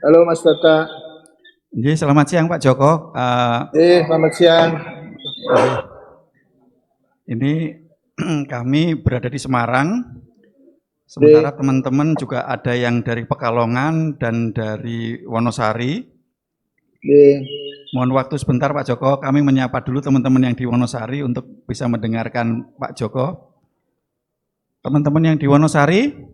Halo Mas Tata. Selamat siang Pak Joko. Selamat siang. Ini kami berada di Semarang, sementara teman-teman juga ada yang dari Pekalongan dan dari Wonosari. Mohon waktu sebentar Pak Joko, kami menyapa dulu teman-teman yang di Wonosari untuk bisa mendengarkan Pak Joko. Teman-teman yang di Wonosari,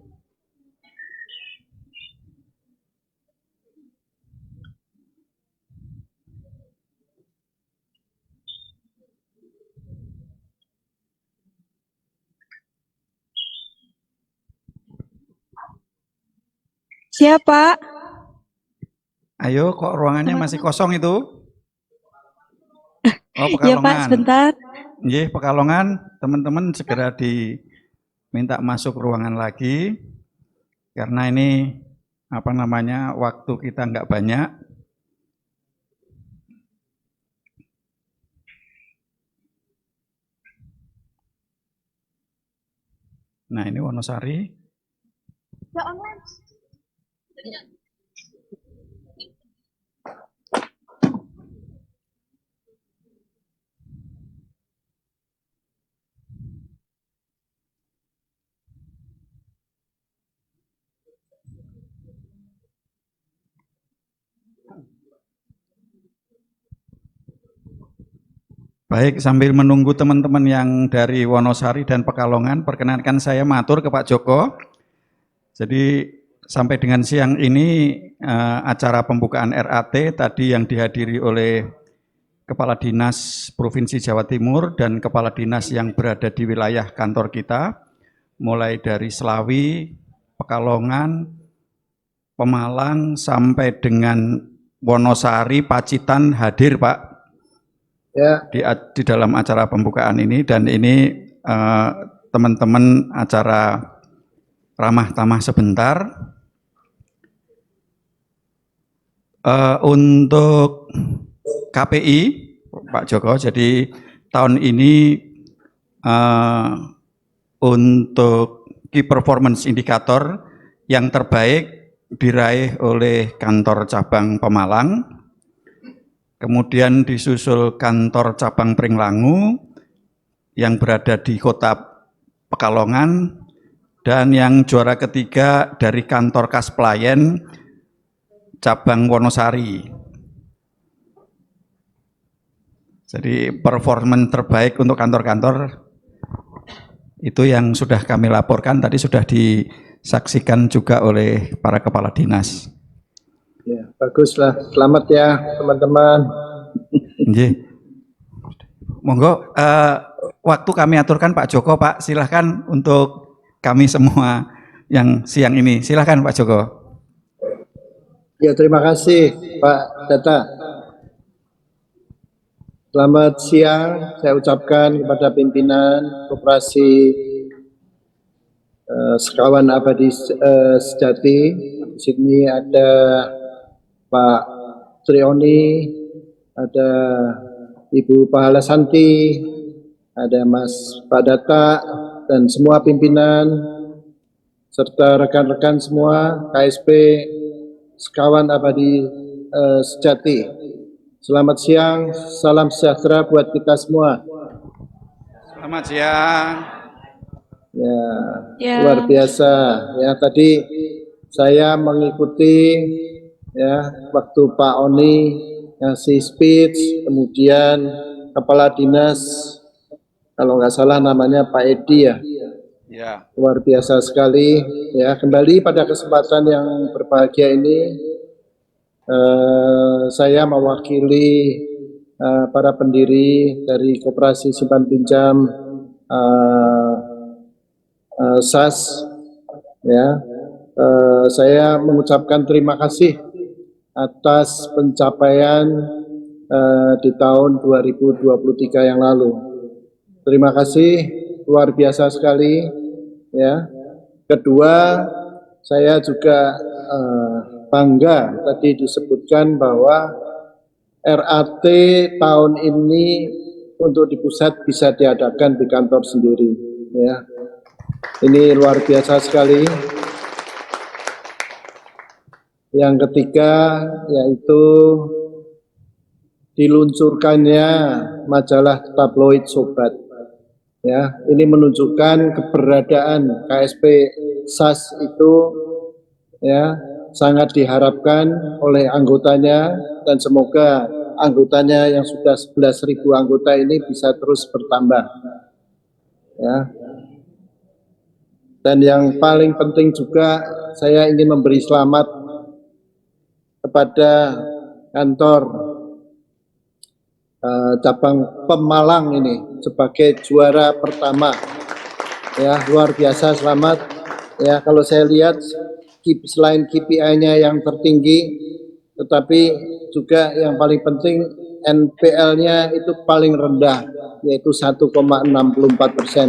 siapa? Ayo, kok ruangannya masih kosong itu? Oh, Pekalongan. Ya Pak, sebentar. Pekalongan, teman-teman segera diminta masuk ruangan lagi, karena ini waktu kita nggak banyak. Nah, ini Wonosari. Ya, online. Baik, sambil menunggu teman-teman yang dari Wonosari dan Pekalongan, perkenankan saya matur ke Pak Joko. Jadi sampai dengan siang ini acara pembukaan RAT tadi yang dihadiri oleh Kepala Dinas Provinsi Jawa Timur dan Kepala Dinas yang berada di wilayah kantor kita, mulai dari Slawi, Pekalongan, Pemalang, sampai dengan Wonosari, Pacitan hadir Pak. Ya. Di dalam acara pembukaan ini, dan ini teman-teman acara ramah tamah sebentar. Untuk KPI Pak Joko, jadi tahun ini untuk Key Performance Indicator yang terbaik diraih oleh kantor cabang Pemalang, kemudian disusul kantor cabang Pringlangu yang berada di kota Pekalongan, dan yang juara ketiga dari kantor Kas Pelayan cabang Wonosari. Jadi performan terbaik untuk kantor-kantor itu yang sudah kami laporkan, tadi sudah disaksikan juga oleh para kepala dinas. Ya, baguslah. Selamat ya teman-teman. Monggo, waktu kami aturkan Pak Joko, Pak, silahkan untuk kami semua yang siang ini. Silahkan Pak Joko. Ya, terima kasih Pak Data. Selamat siang saya ucapkan kepada pimpinan Koperasi Sekawan Abadi Sejati. Di sini ada Pak Trioni, ada Ibu Pahala Santi, ada Mas Pak Data, dan semua pimpinan, serta rekan-rekan semua KSP Sekawan Abadi Sejati. Selamat siang, salam sejahtera buat kita semua. Selamat siang. Ya, luar biasa. Ya, tadi saya mengikuti ya waktu Pak Oni ngasih speech, kemudian Kepala Dinas, kalau nggak salah namanya Pak Edi ya. Ya. Luar biasa sekali. Ya, kembali pada kesempatan yang berbahagia ini, saya mewakili para pendiri dari Koperasi Simpan Pinjam SAS, ya, saya mengucapkan terima kasih atas pencapaian di tahun 2023 yang lalu. Terima kasih, luar biasa sekali, ya. Kedua, saya juga bangga tadi disebutkan bahwa RAT tahun ini untuk di pusat bisa diadakan di kantor sendiri, ya. Ini luar biasa sekali. Yang ketiga yaitu diluncurkannya majalah tabloid Sobat. Ya, ini menunjukkan keberadaan KSP SAS itu ya sangat diharapkan oleh anggotanya, dan semoga anggotanya yang sudah 11.000 anggota ini bisa terus bertambah. Ya. Dan yang paling penting juga saya ingin memberi selamat kepada kantor cabang Pemalang ini sebagai juara pertama. Ya, luar biasa, selamat. Ya, kalau saya lihat selain KPI-nya yang tertinggi, tetapi juga yang paling penting NPL-nya itu paling rendah, yaitu 1,64%,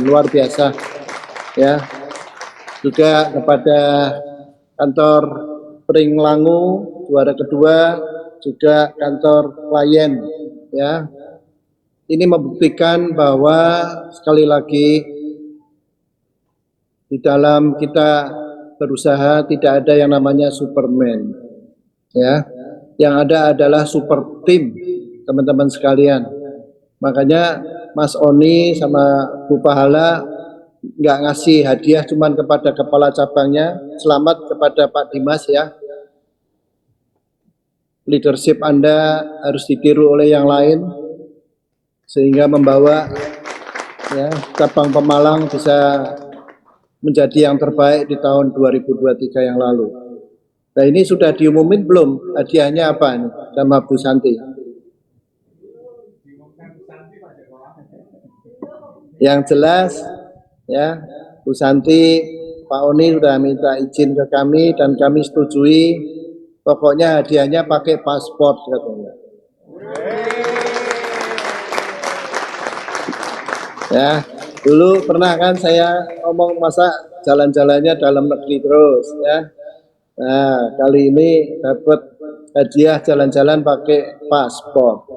luar biasa. Ya, juga kepada kantor Pringlangu juara kedua, juga kantor klien. Ya, ini membuktikan bahwa sekali lagi di dalam kita berusaha tidak ada yang namanya Superman. Ya, yang ada adalah super tim, teman-teman sekalian. Makanya Mas Oni sama Bu Pahala nggak ngasih hadiah cuman kepada kepala cabangnya. Selamat kepada Pak Dimas ya. Leadership Anda harus ditiru oleh yang lain sehingga membawa ya, cabang Pemalang bisa menjadi yang terbaik di tahun 2023 yang lalu. Nah, ini sudah diumumin belum hadiahnya apa nih sama Bu Santi? Yang jelas ya, Bu Santi, Pak Oni sudah minta izin ke kami dan kami setujui. Pokoknya hadiahnya pakai paspor katanya. Ya, dulu pernah kan saya ngomong masa jalan-jalannya dalam negeri terus ya. Nah, kali ini dapat hadiah jalan-jalan pakai paspor.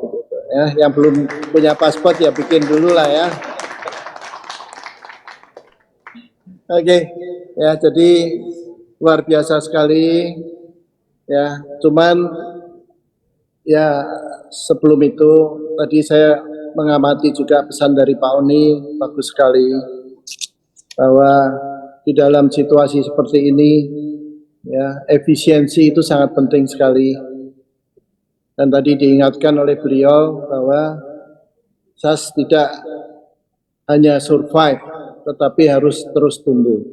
Ya, yang belum punya paspor ya bikin dulu lah ya. Oke, ya jadi luar biasa sekali. Ya, cuman ya sebelum itu tadi saya mengamati juga pesan dari Pak Oni, bagus sekali bahwa di dalam situasi seperti ini ya efisiensi itu sangat penting sekali. Dan tadi diingatkan oleh beliau bahwa SAS tidak hanya survive tetapi harus terus tumbuh.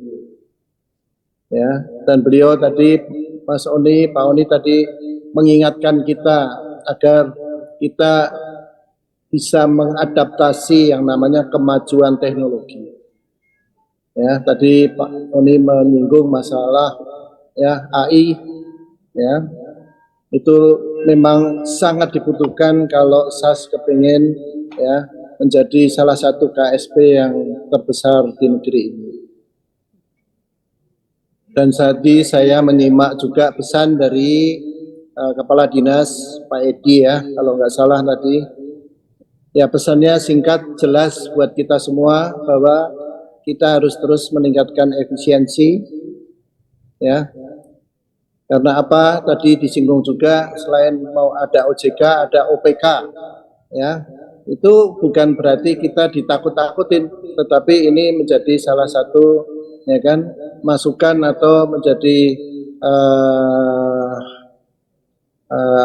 Ya, dan beliau tadi Mas Oni, Pak Oni tadi mengingatkan kita agar kita bisa mengadaptasi yang namanya kemajuan teknologi. Ya, tadi Pak Oni menyinggung masalah ya AI, ya itu memang sangat dibutuhkan kalau SAS kepingin ya menjadi salah satu KSP yang terbesar di negeri ini. Dan tadi saya menyimak juga pesan dari Kepala Dinas Pak Edi ya, kalau nggak salah tadi. Ya pesannya singkat, jelas buat kita semua bahwa kita harus terus meningkatkan efisiensi. Ya, karena apa? Tadi disinggung juga selain mau ada OJK, ada OPK. Ya, itu bukan berarti kita ditakut-takutin, tetapi ini menjadi salah satu ya kan masukan atau menjadi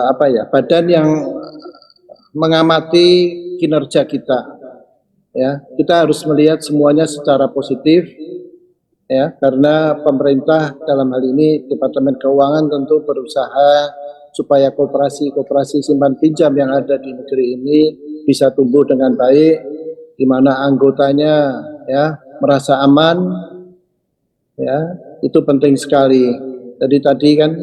apa ya, badan yang mengamati kinerja kita. Ya, kita harus melihat semuanya secara positif ya, karena pemerintah dalam hal ini Departemen Keuangan tentu berusaha supaya koperasi simpan pinjam yang ada di negeri ini bisa tumbuh dengan baik, di mana anggotanya ya merasa aman. Ya, itu penting sekali. Jadi tadi kan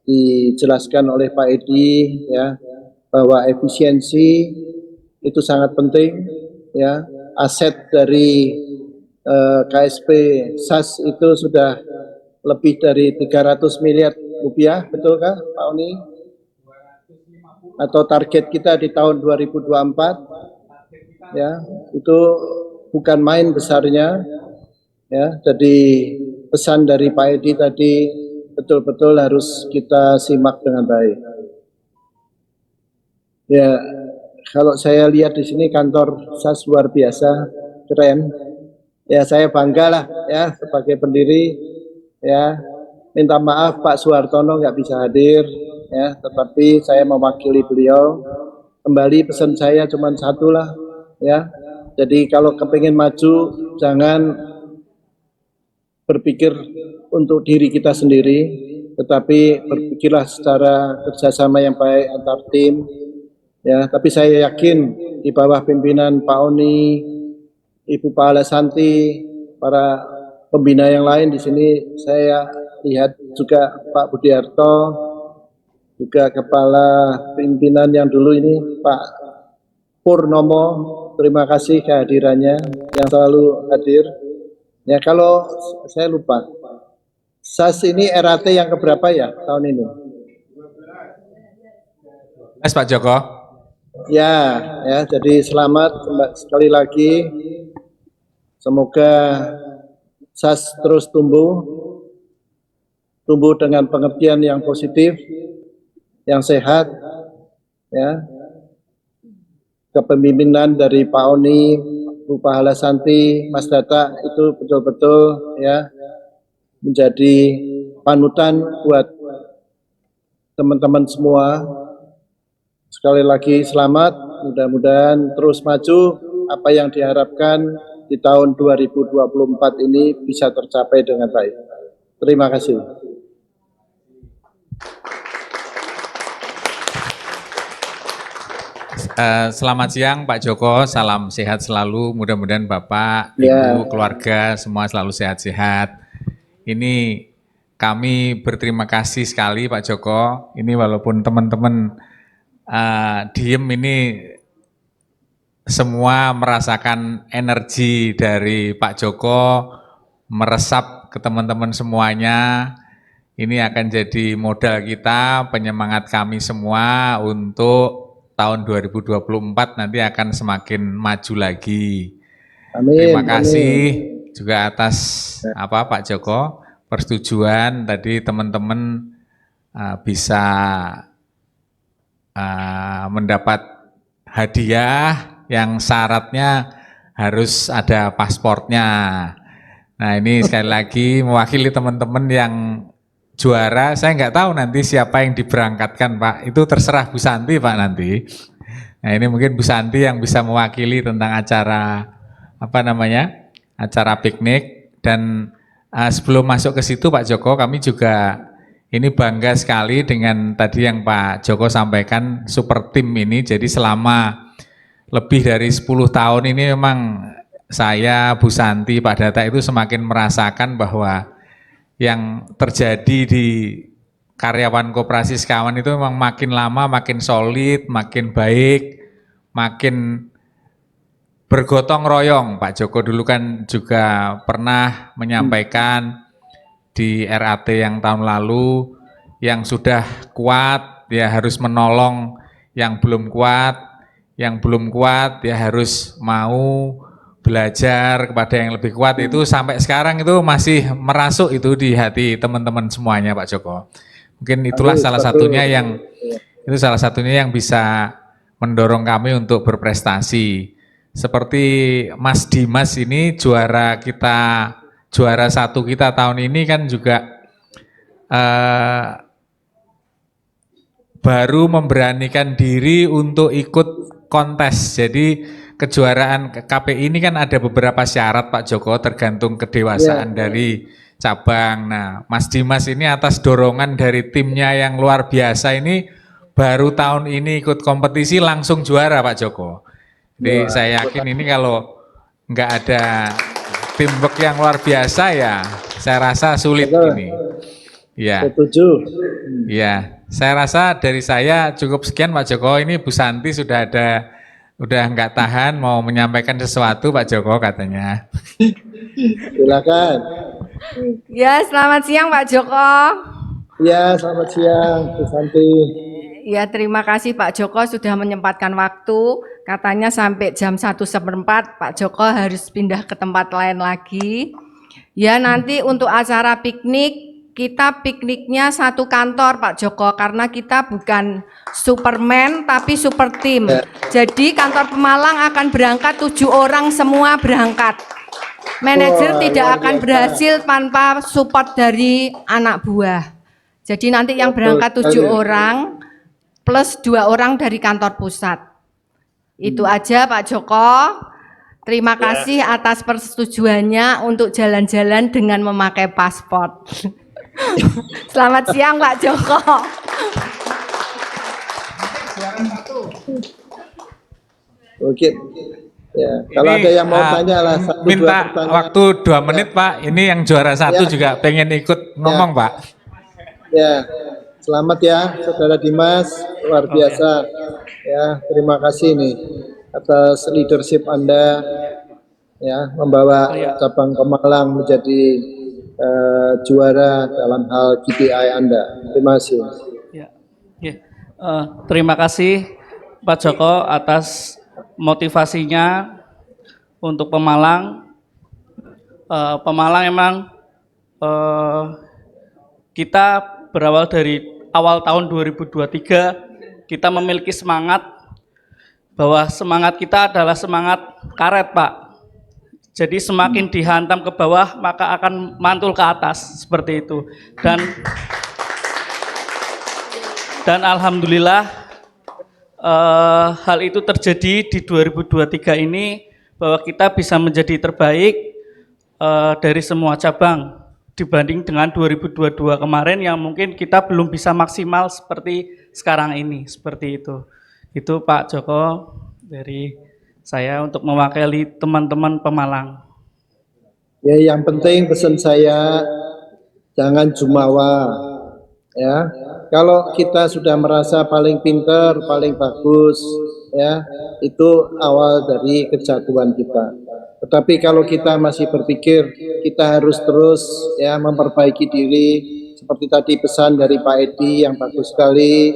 dijelaskan oleh Pak Edi ya bahwa efisiensi itu sangat penting ya. Aset dari KSP SAS itu sudah lebih dari 300 miliar rupiah, betulkah Pak Oni? Atau target kita di tahun 2024 ya, itu bukan main besarnya. Ya, jadi pesan dari Pak Edi tadi betul-betul harus kita simak dengan baik. Ya, kalau saya lihat di sini kantor SAS luar biasa, keren. Ya, saya bangga lah ya sebagai pendiri. Ya, minta maaf Pak Suhartono nggak bisa hadir, ya, tetapi saya mewakili beliau. Kembali pesan saya cuma satu lah, ya. Jadi kalau kepingin maju, jangan berpikir untuk diri kita sendiri, tetapi berpikirlah secara kerjasama yang baik antar tim. Ya, tapi saya yakin di bawah pimpinan Pak Oni, Ibu Pahala Santi, para pembina yang lain di sini, saya lihat juga Pak Budiarto, juga kepala pimpinan yang dulu ini Pak Purnomo, terima kasih kehadirannya yang selalu hadir. Ya, kalau saya lupa, SAS ini RAT yang keberapa ya tahun ini? Mas Pak Joko. Ya, jadi selamat sekali lagi. Semoga SAS terus tumbuh dengan pengertian yang positif, yang sehat, ya. Kepemimpinan dari Pak Oni, Bu Pahala Santi, Mas Data itu betul-betul ya menjadi panutan buat teman-teman semua. Sekali lagi selamat, mudah-mudahan terus maju, apa yang diharapkan di tahun 2024 ini bisa tercapai dengan baik. Terima kasih. Selamat siang Pak Joko, salam sehat selalu, mudah-mudahan Bapak, Ibu, keluarga semua selalu sehat-sehat. Ini kami berterima kasih sekali Pak Joko, ini walaupun teman-teman diem ini semua merasakan energi dari Pak Joko meresap ke teman-teman semuanya. Ini akan jadi modal kita, penyemangat kami semua untuk tahun 2024 nanti akan semakin maju lagi. Amin. Terima kasih juga atas Pak Joko persetujuan tadi teman-teman bisa mendapat hadiah yang syaratnya harus ada pasportnya. Nah ini sekali lagi mewakili teman-teman yang juara, saya nggak tahu nanti siapa yang diberangkatkan Pak, itu terserah Bu Santi Pak nanti. Nah ini mungkin Bu Santi yang bisa mewakili tentang acara acara piknik. Dan sebelum masuk ke situ Pak Joko, kami juga ini bangga sekali dengan tadi yang Pak Joko sampaikan super tim ini. Jadi selama lebih dari 10 tahun ini memang saya, Bu Santi, Pak Data itu semakin merasakan bahwa yang terjadi di karyawan koperasi sekawan itu memang makin lama makin solid, makin baik, makin bergotong royong. Pak Joko dulu kan juga pernah menyampaikan di RAT yang tahun lalu, yang sudah kuat ya harus menolong yang belum kuat, yang belum kuat ya harus mau belajar kepada yang lebih kuat. Itu sampai sekarang itu masih merasuk itu di hati teman-teman semuanya Pak Joko. Mungkin itulah salah satunya yang bisa mendorong kami untuk berprestasi. Seperti Mas Dimas ini juara satu kita tahun ini kan juga baru memberanikan diri untuk ikut kontes. Jadi kejuaraan KPI ini kan ada beberapa syarat Pak Joko, tergantung kedewasaan dari cabang. Nah Mas Dimas ini atas dorongan dari timnya yang luar biasa ini baru tahun ini ikut kompetisi langsung juara Pak Joko. Jadi saya yakin ini kalau nggak ada teamwork yang luar biasa ya saya rasa sulit ini. Ya. Setuju. Ya, saya rasa dari saya cukup sekian Pak Joko. Ini Bu Santi udah nggak tahan mau menyampaikan sesuatu Pak Joko katanya. Silakan. Ya, selamat siang Pak Joko. Ya, selamat siang Bu Santi. Ya, terima kasih Pak Joko sudah menyempatkan waktu. Katanya sampai jam 1:15 Pak Joko harus pindah ke tempat lain lagi. Ya, nanti untuk acara piknik kita pikniknya satu kantor Pak Joko, karena kita bukan Superman tapi super tim. Jadi kantor Pemalang akan berangkat 7 orang semua berangkat. Manajer Wah, tidak luar akan biasa. berhasil tanpa support dari anak buah. Jadi nanti yang Betul berangkat 7 sekali. orang plus 2 orang dari kantor pusat. Itu aja Pak Joko. Terima kasih atas persetujuannya untuk jalan-jalan dengan memakai paspor. Selamat siang Pak Joko. Oke. Ya, kalau ada yang mau tanya lah satu dua minta pertanyaan. waktu 2 menit Pak. Ini yang juara 1 juga pengen ikut ngomong Pak. Ya, selamat ya Saudara Dimas, luar biasa. Ya, terima kasih nih atas leadership Anda ya membawa cabang Pemalang menjadi juara dalam hal KPI Anda. Terima kasih. Ya, ya. Terima kasih Pak Joko atas motivasinya untuk Pemalang. Pemalang emang kita berawal dari awal tahun 2023 kita memiliki semangat bahwa semangat kita adalah semangat karet Pak. Jadi semakin dihantam ke bawah maka akan mantul ke atas seperti itu. Dan alhamdulillah hal itu terjadi di 2023 ini bahwa kita bisa menjadi terbaik dari semua cabang dibanding dengan 2022 kemarin yang mungkin kita belum bisa maksimal seperti sekarang ini, seperti itu. Itu Pak Joko dari saya untuk mewakili teman-teman Pemalang. Ya, yang penting pesan saya jangan jumawa. Ya, kalau kita sudah merasa paling pintar, paling bagus, ya itu awal dari kejagoan kita. Tetapi kalau kita masih berpikir kita harus terus ya memperbaiki diri, seperti tadi pesan dari Pak Edi yang bagus sekali,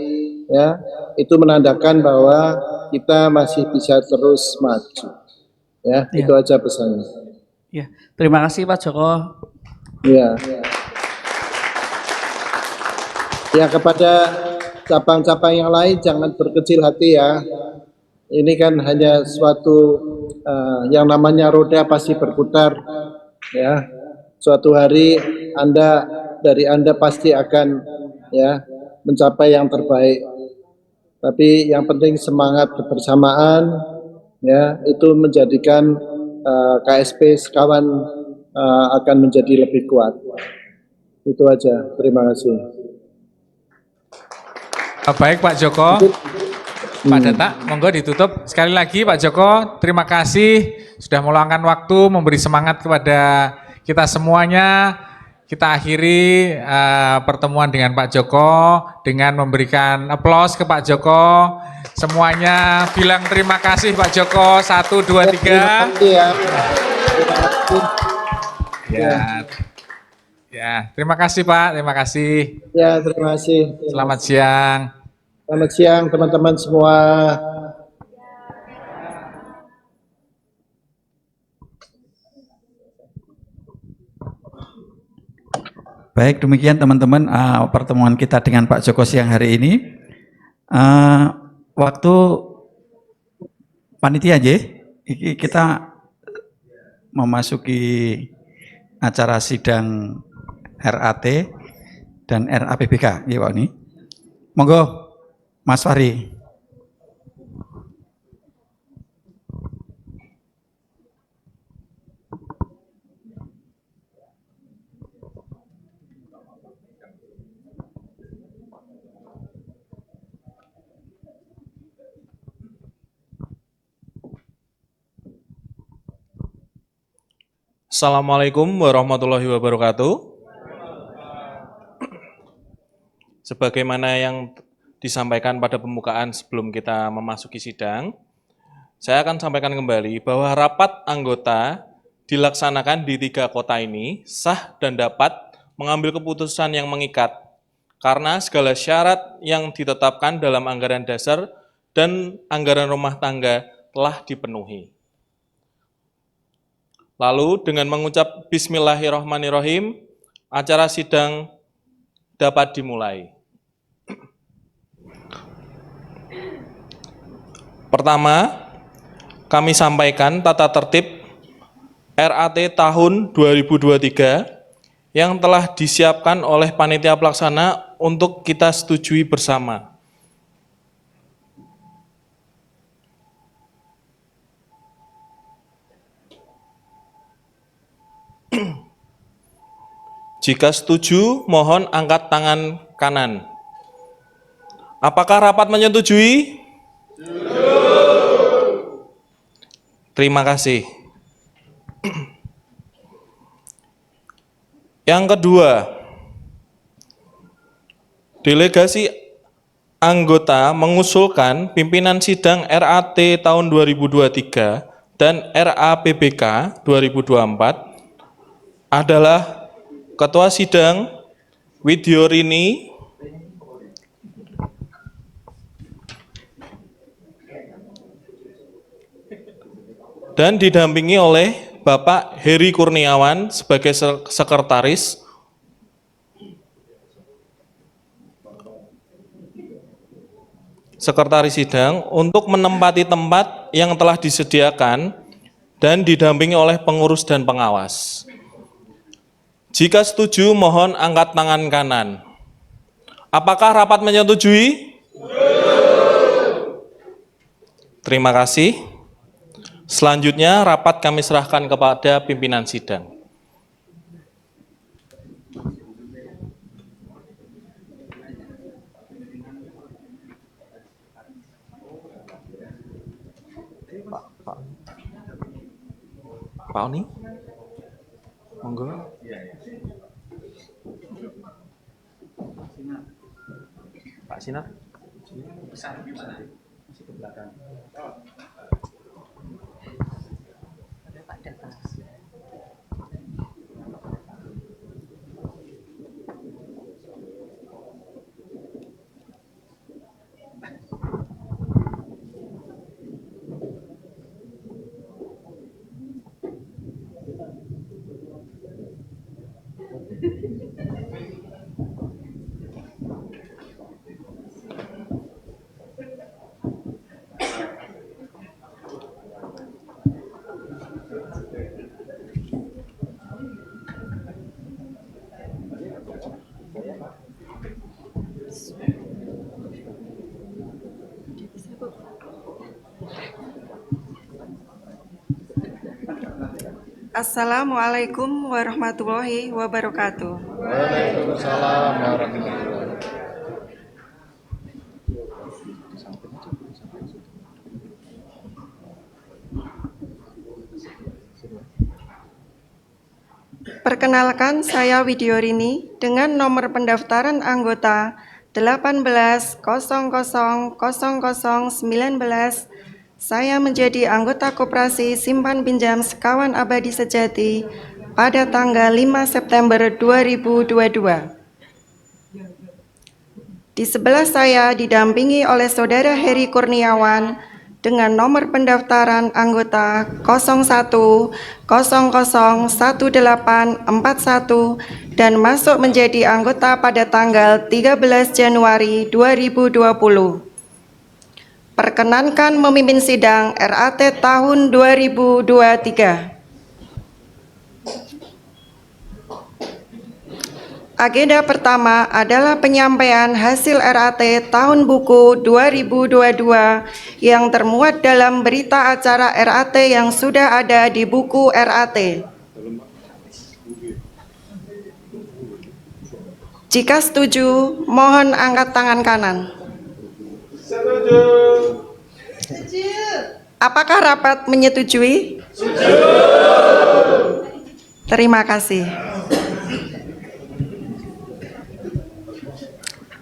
ya itu menandakan bahwa kita masih bisa terus maju. Ya, itu aja pesannya. Ya, terima kasih Pak Joko. Ya. Ya, kepada cabang-cabang yang lain jangan berkecil hati ya. Ini kan hanya suatu yang namanya roda pasti berputar ya. Suatu hari dari Anda pasti akan ya mencapai yang terbaik. Tapi yang penting semangat kebersamaan ya itu menjadikan KSP sekawan akan menjadi lebih kuat. Itu aja. Terima kasih. Baik Pak Joko. Pak Data, monggo ditutup. Sekali lagi Pak Joko, terima kasih sudah meluangkan waktu, memberi semangat kepada kita semuanya. Kita akhiri pertemuan dengan Pak Joko dengan memberikan aplaus ke Pak Joko. Semuanya bilang terima kasih Pak Joko. 1, 2, 3. Terima kasih ya. Terima kasih. Ya, terima kasih Pak, terima kasih. Ya, terima kasih. Selamat siang. Selamat siang teman-teman semua. Baik, demikian teman-teman pertemuan kita dengan Pak Joko siang hari ini. Waktu panitia aja, kita memasuki acara sidang RAT dan RAPBK, ya Pak ini. Monggo, Mas Fahri. Assalamualaikum warahmatullahi wabarakatuh. Sebagaimana yang disampaikan pada pembukaan sebelum kita memasuki sidang, saya akan sampaikan kembali bahwa rapat anggota dilaksanakan di 3 kota ini sah dan dapat mengambil keputusan yang mengikat karena segala syarat yang ditetapkan dalam anggaran dasar dan anggaran rumah tangga telah dipenuhi. Lalu dengan mengucap Bismillahirrahmanirrahim, acara sidang dapat dimulai. Pertama, kami sampaikan tata tertib RAT tahun 2023 yang telah disiapkan oleh panitia pelaksana untuk kita setujui bersama. Jika setuju, mohon angkat tangan kanan. Apakah rapat menyetujui? Terima kasih. Yang kedua, delegasi anggota mengusulkan pimpinan sidang RAT tahun 2023 dan RAPBK 2024 adalah Ketua Sidang Widyorini, dan didampingi oleh Bapak Heri Kurniawan sebagai sekretaris, sidang untuk menempati tempat yang telah disediakan dan didampingi oleh pengurus dan pengawas. Jika setuju, mohon angkat tangan kanan. Apakah rapat menyetujui? Terima kasih. Selanjutnya, rapat kami serahkan kepada pimpinan sidang. Pak Oni? Monggo. Pak Sinar? Assalamualaikum warahmatullahi wabarakatuh. Waalaikumsalam warahmatullahi wabarakatuh. Perkenalkan, saya Widyorini dengan nomor pendaftaran anggota 18.00.0019. Saya menjadi anggota Koperasi Simpan Pinjam Sekawan Abadi Sejati pada tanggal 5 September 2022. Di sebelah saya didampingi oleh Saudara Heri Kurniawan dengan nomor pendaftaran anggota 01001841 dan masuk menjadi anggota pada tanggal 13 Januari 2020. Perkenankan memimpin sidang RAT tahun 2023. Agenda pertama adalah penyampaian hasil RAT tahun buku 2022 yang termuat dalam berita acara RAT yang sudah ada di buku RAT. Jika setuju, mohon angkat tangan kanan. Setuju. Apakah rapat menyetujui? Setuju. Terima kasih.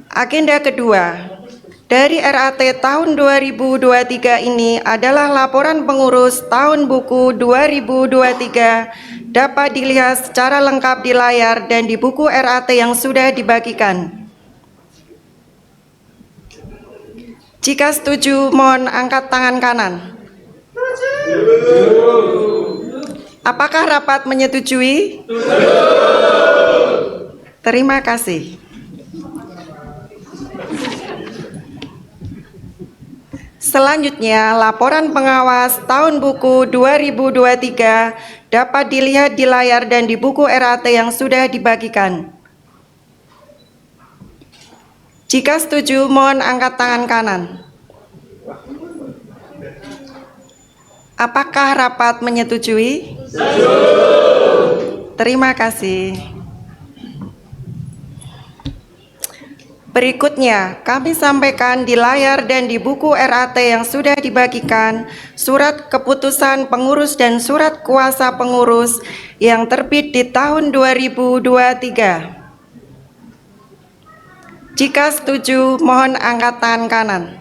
Agenda kedua dari RAT tahun 2023 ini adalah laporan pengurus tahun buku 2023 dapat dilihat secara lengkap di layar dan di buku RAT yang sudah dibagikan. Jika setuju, mohon angkat tangan kanan. Apakah rapat menyetujui? Terima kasih. Selanjutnya, laporan pengawas tahun buku 2023 dapat dilihat di layar dan di buku RAT yang sudah dibagikan. Jika setuju, mohon angkat tangan kanan. Apakah rapat menyetujui? Terima kasih. Berikutnya, kami sampaikan di layar dan di buku RAT yang sudah dibagikan, surat keputusan pengurus dan surat kuasa pengurus yang terbit di tahun 2023. Jika setuju, mohon angkat tangan kanan.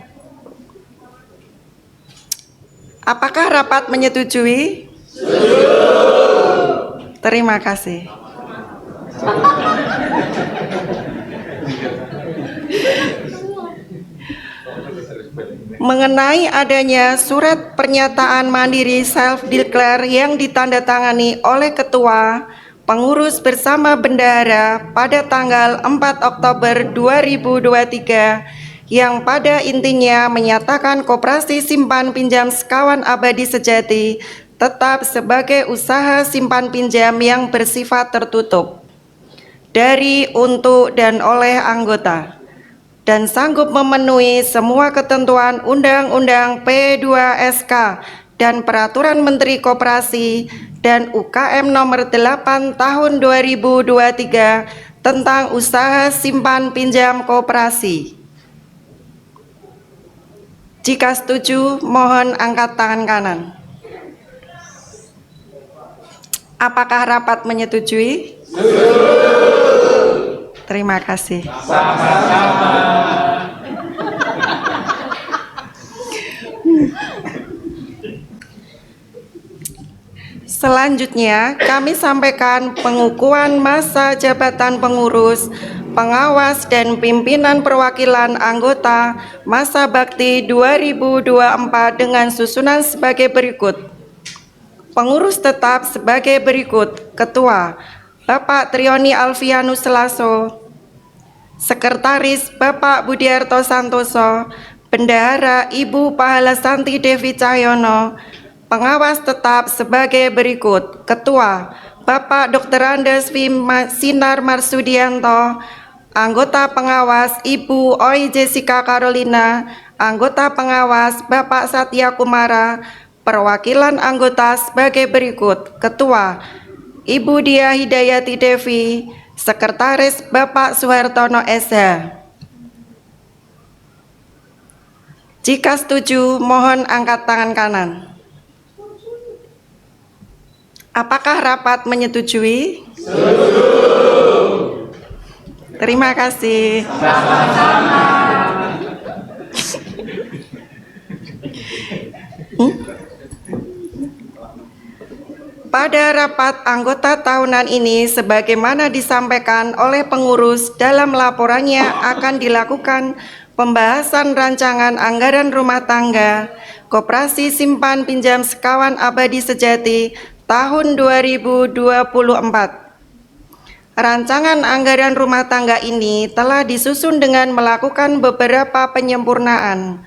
Apakah rapat menyetujui? Terima kasih. Mengenai adanya surat pernyataan mandiri self-declare yang ditandatangani oleh Ketua Pengurus bersama Bendahara pada tanggal 4 Oktober 2023 yang pada intinya menyatakan Koperasi Simpan Pinjam Sekawan Abadi Sejati tetap sebagai usaha simpan pinjam yang bersifat tertutup dari, untuk, dan oleh anggota, dan sanggup memenuhi semua ketentuan Undang-Undang P2SK dan Peraturan Menteri Koperasi dan UKM Nomor 8 Tahun 2023 tentang usaha simpan pinjam koperasi. Jika setuju, mohon angkat tangan kanan. Apakah rapat menyetujui? Terima kasih. Selanjutnya, kami sampaikan pengukuhan masa jabatan pengurus, pengawas, dan pimpinan perwakilan anggota masa bakti 2024 dengan susunan sebagai berikut. Pengurus tetap sebagai berikut: Ketua Bapak Trioni Alfianus Selaso, Sekretaris Bapak Budiarto Santoso, Bendahara Ibu Pahala Santi Devi Cahyono. Pengawas tetap sebagai berikut: Ketua Bapak Dr. Andes V. Sinar Marsudianto, anggota pengawas Ibu Oi Jessica Carolina, anggota pengawas Bapak Satya Kumara. Perwakilan anggota sebagai berikut: Ketua Ibu Dia Hidayati Devi, Sekretaris Bapak Suhartono SH. Jika setuju, mohon angkat tangan kanan. Apakah rapat menyetujui? Terima kasih. Pada rapat anggota tahunan ini, sebagaimana disampaikan oleh pengurus dalam laporannya, akan dilakukan pembahasan rancangan anggaran rumah tangga Koperasi Simpan Pinjam Sekawan Abadi Sejati tahun 2024. Rancangan anggaran rumah tangga ini telah disusun dengan melakukan beberapa penyempurnaan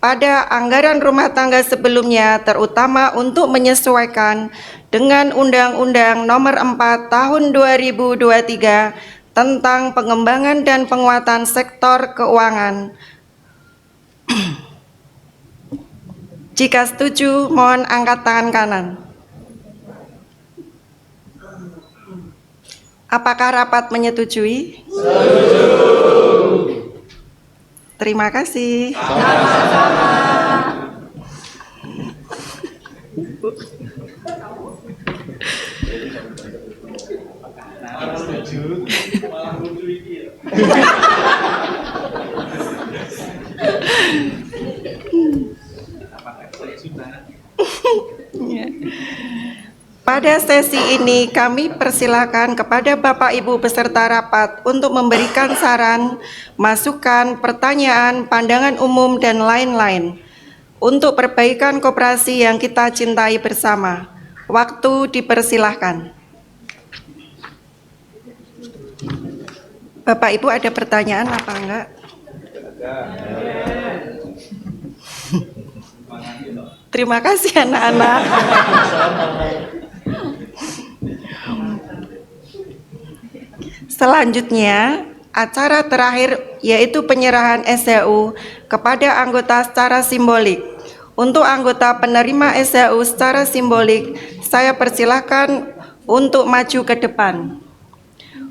pada anggaran rumah tangga sebelumnya, terutama untuk menyesuaikan dengan Undang-Undang Nomor 4 Tahun 2023 tentang pengembangan dan penguatan sektor keuangan. Jika setuju, mohon angkat tangan kanan. Apakah rapat menyetujui? Terima kasih. Pada sesi ini kami persilakan kepada Bapak Ibu peserta rapat untuk memberikan saran, masukan, pertanyaan, pandangan umum, dan lain-lain untuk perbaikan koperasi yang kita cintai bersama. Waktu dipersilahkan. Bapak Ibu ada pertanyaan apa enggak? Terima kasih anak-anak. Selanjutnya, acara terakhir yaitu penyerahan SHU kepada anggota secara simbolik. Untuk anggota penerima SHU secara simbolik, saya persilahkan untuk maju ke depan.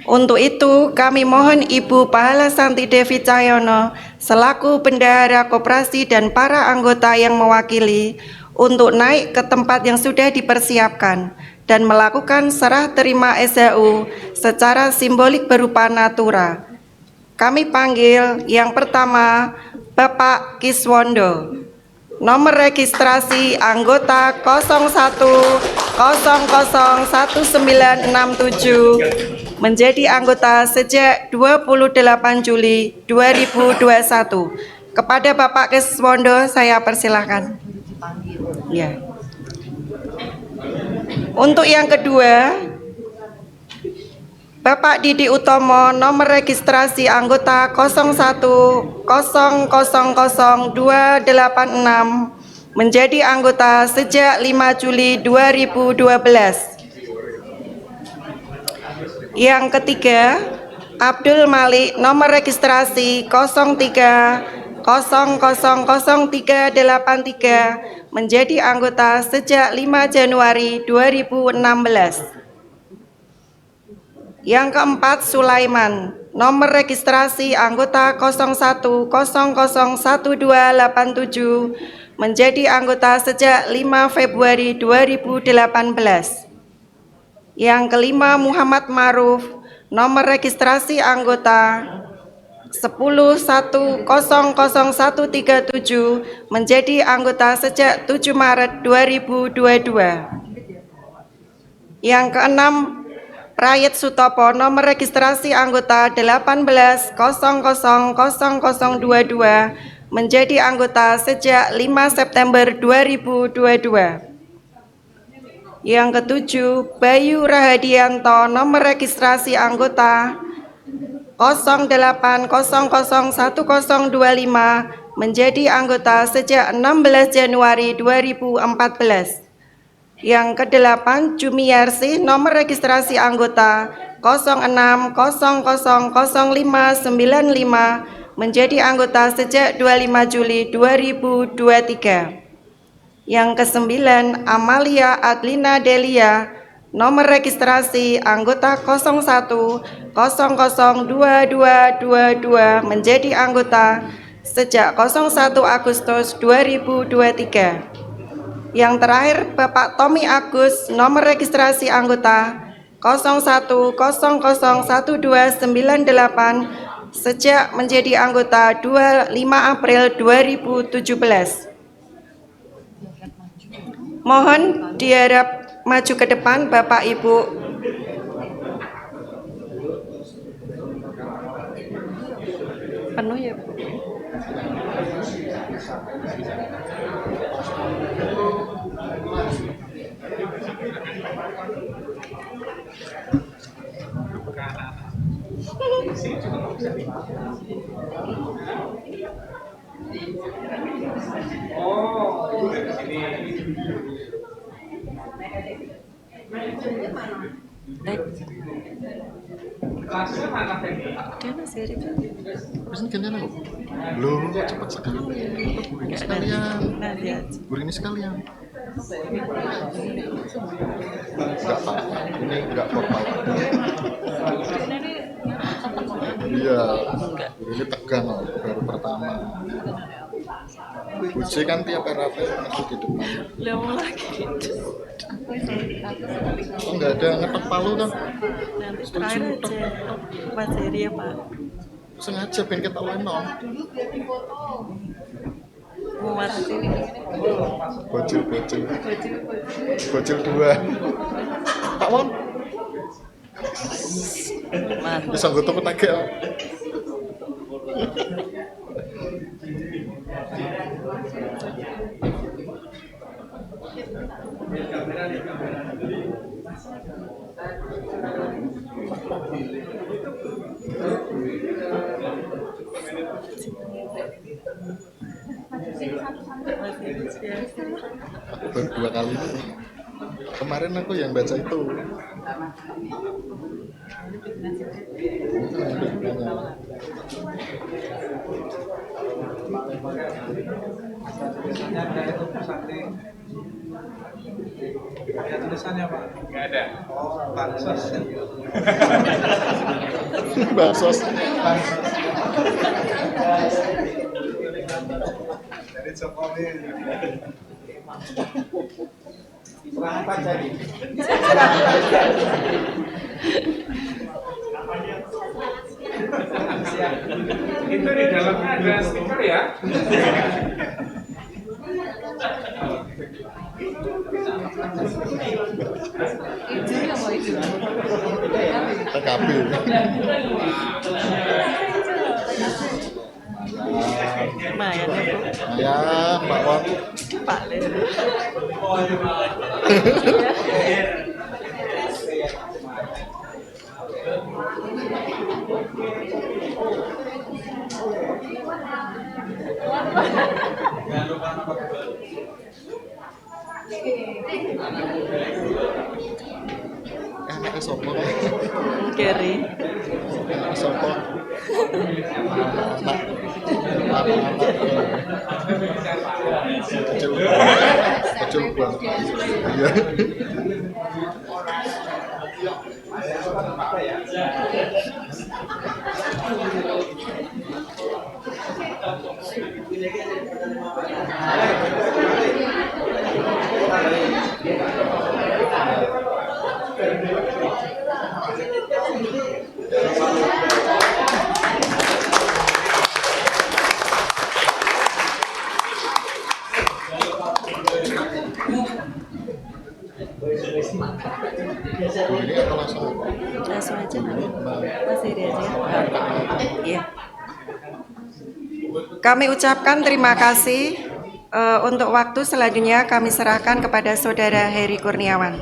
Untuk itu, kami mohon Ibu Pahala Santi Devi Cahyono selaku Bendahara Koperasi dan para anggota yang mewakili untuk naik ke tempat yang sudah dipersiapkan dan melakukan serah terima SHU secara simbolik berupa natura. Kami panggil yang pertama Bapak Kiswondo. Nomor registrasi anggota 01001967 menjadi anggota sejak 28 Juli 2021. Kepada Bapak Kiswondo saya persilahkan. Ya. Untuk yang kedua, Bapak Didi Utomo, nomor registrasi anggota 01000286 menjadi anggota sejak 5 Juli 2012. Yang ketiga, Abdul Malik, nomor registrasi 03000383 menjadi anggota sejak 5 Januari 2016. Yang keempat, Sulaiman, nomor registrasi anggota 01001287 menjadi anggota sejak 5 Februari 2018. Yang kelima, Muhammad Maruf, nomor registrasi anggota 1010137 menjadi anggota sejak 7 Maret 2022. Yang keenam, Prayit Sutopo, nomor registrasi anggota 1800022 menjadi anggota sejak 5 September 2022. Yang ketujuh, Bayu Rahadianto, nomor registrasi anggota 08001025 menjadi anggota sejak 16 Januari 2014. Yang kedelapan, Jumiyarsi, nomor registrasi anggota 06000595 menjadi anggota sejak 25 Juli 2023. Yang kesembilan, Amalia Adlina Delia, nomor registrasi anggota 01002222 menjadi anggota sejak 01 Agustus 2023. Yang terakhir, Bapak Tommy Agus, nomor registrasi anggota 01001298 sejak menjadi anggota 25 April 2017. Mohon diharap maju ke depan Bapak Ibu. Penuh ya, Bu. Pesan gantian aku. Belum, cepat sekali. Ini sekalian. Ini sekalian. Enggak apa-apa. Ini enggak formal. Iya. Ini tegang loh, baru pertama. Buce kan tiap RAP masuk di depan. Lama lagi gitu. Oh, enggak ada ngetok palu kan? Nanti terakhir aja. Mas Heri ya Pak. Sengaja pengen kita lenong. Mau mas sini. Bocil 2. Pak Won. Bisa gue toko tagel. dua kali ini. Kemarin aku yang baca itu. Ada tulisannya Pak? Nggak ada. Oh, bansos. Bansos. Dari Jokowi. Selamat jadi. Itu di dalamnya ada stiker ya? TKP. Lumayan ya Bu. Ya, Pak Wan. Pak Le. Anaknya sopo. Keri. Anaknya sopo. Anak. Kecil banget. Iya. Ini atau langsung? Langsung aja Mas Heri aja. Iya. Kami ucapkan terima kasih. Untuk waktu selanjutnya kami serahkan kepada Saudara Heri Kurniawan.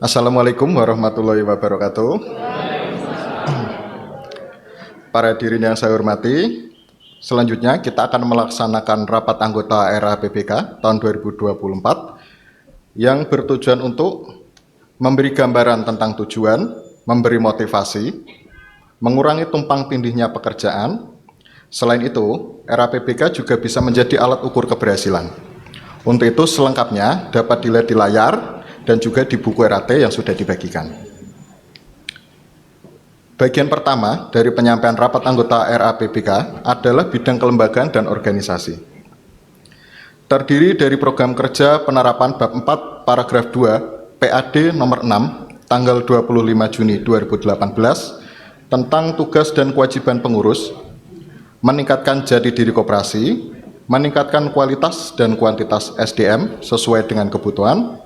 Assalamualaikum warahmatullahi wabarakatuh. Para hadirin yang saya hormati, selanjutnya kita akan melaksanakan rapat anggota RAPBK tahun 2024 yang bertujuan untuk memberi gambaran tentang tujuan, memberi motivasi, mengurangi tumpang tindihnya pekerjaan. Selain itu, RAPBK juga bisa menjadi alat ukur keberhasilan. Untuk itu selengkapnya dapat dilihat di layar dan juga di buku RAT yang sudah dibagikan. Bagian pertama dari penyampaian rapat anggota RAPBK adalah bidang kelembagaan dan organisasi. Terdiri dari program kerja penerapan bab 4 paragraf 2 PAD nomor 6 tanggal 25 Juni 2018 tentang tugas dan kewajiban pengurus, meningkatkan jati diri koperasi, meningkatkan kualitas dan kuantitas SDM sesuai dengan kebutuhan,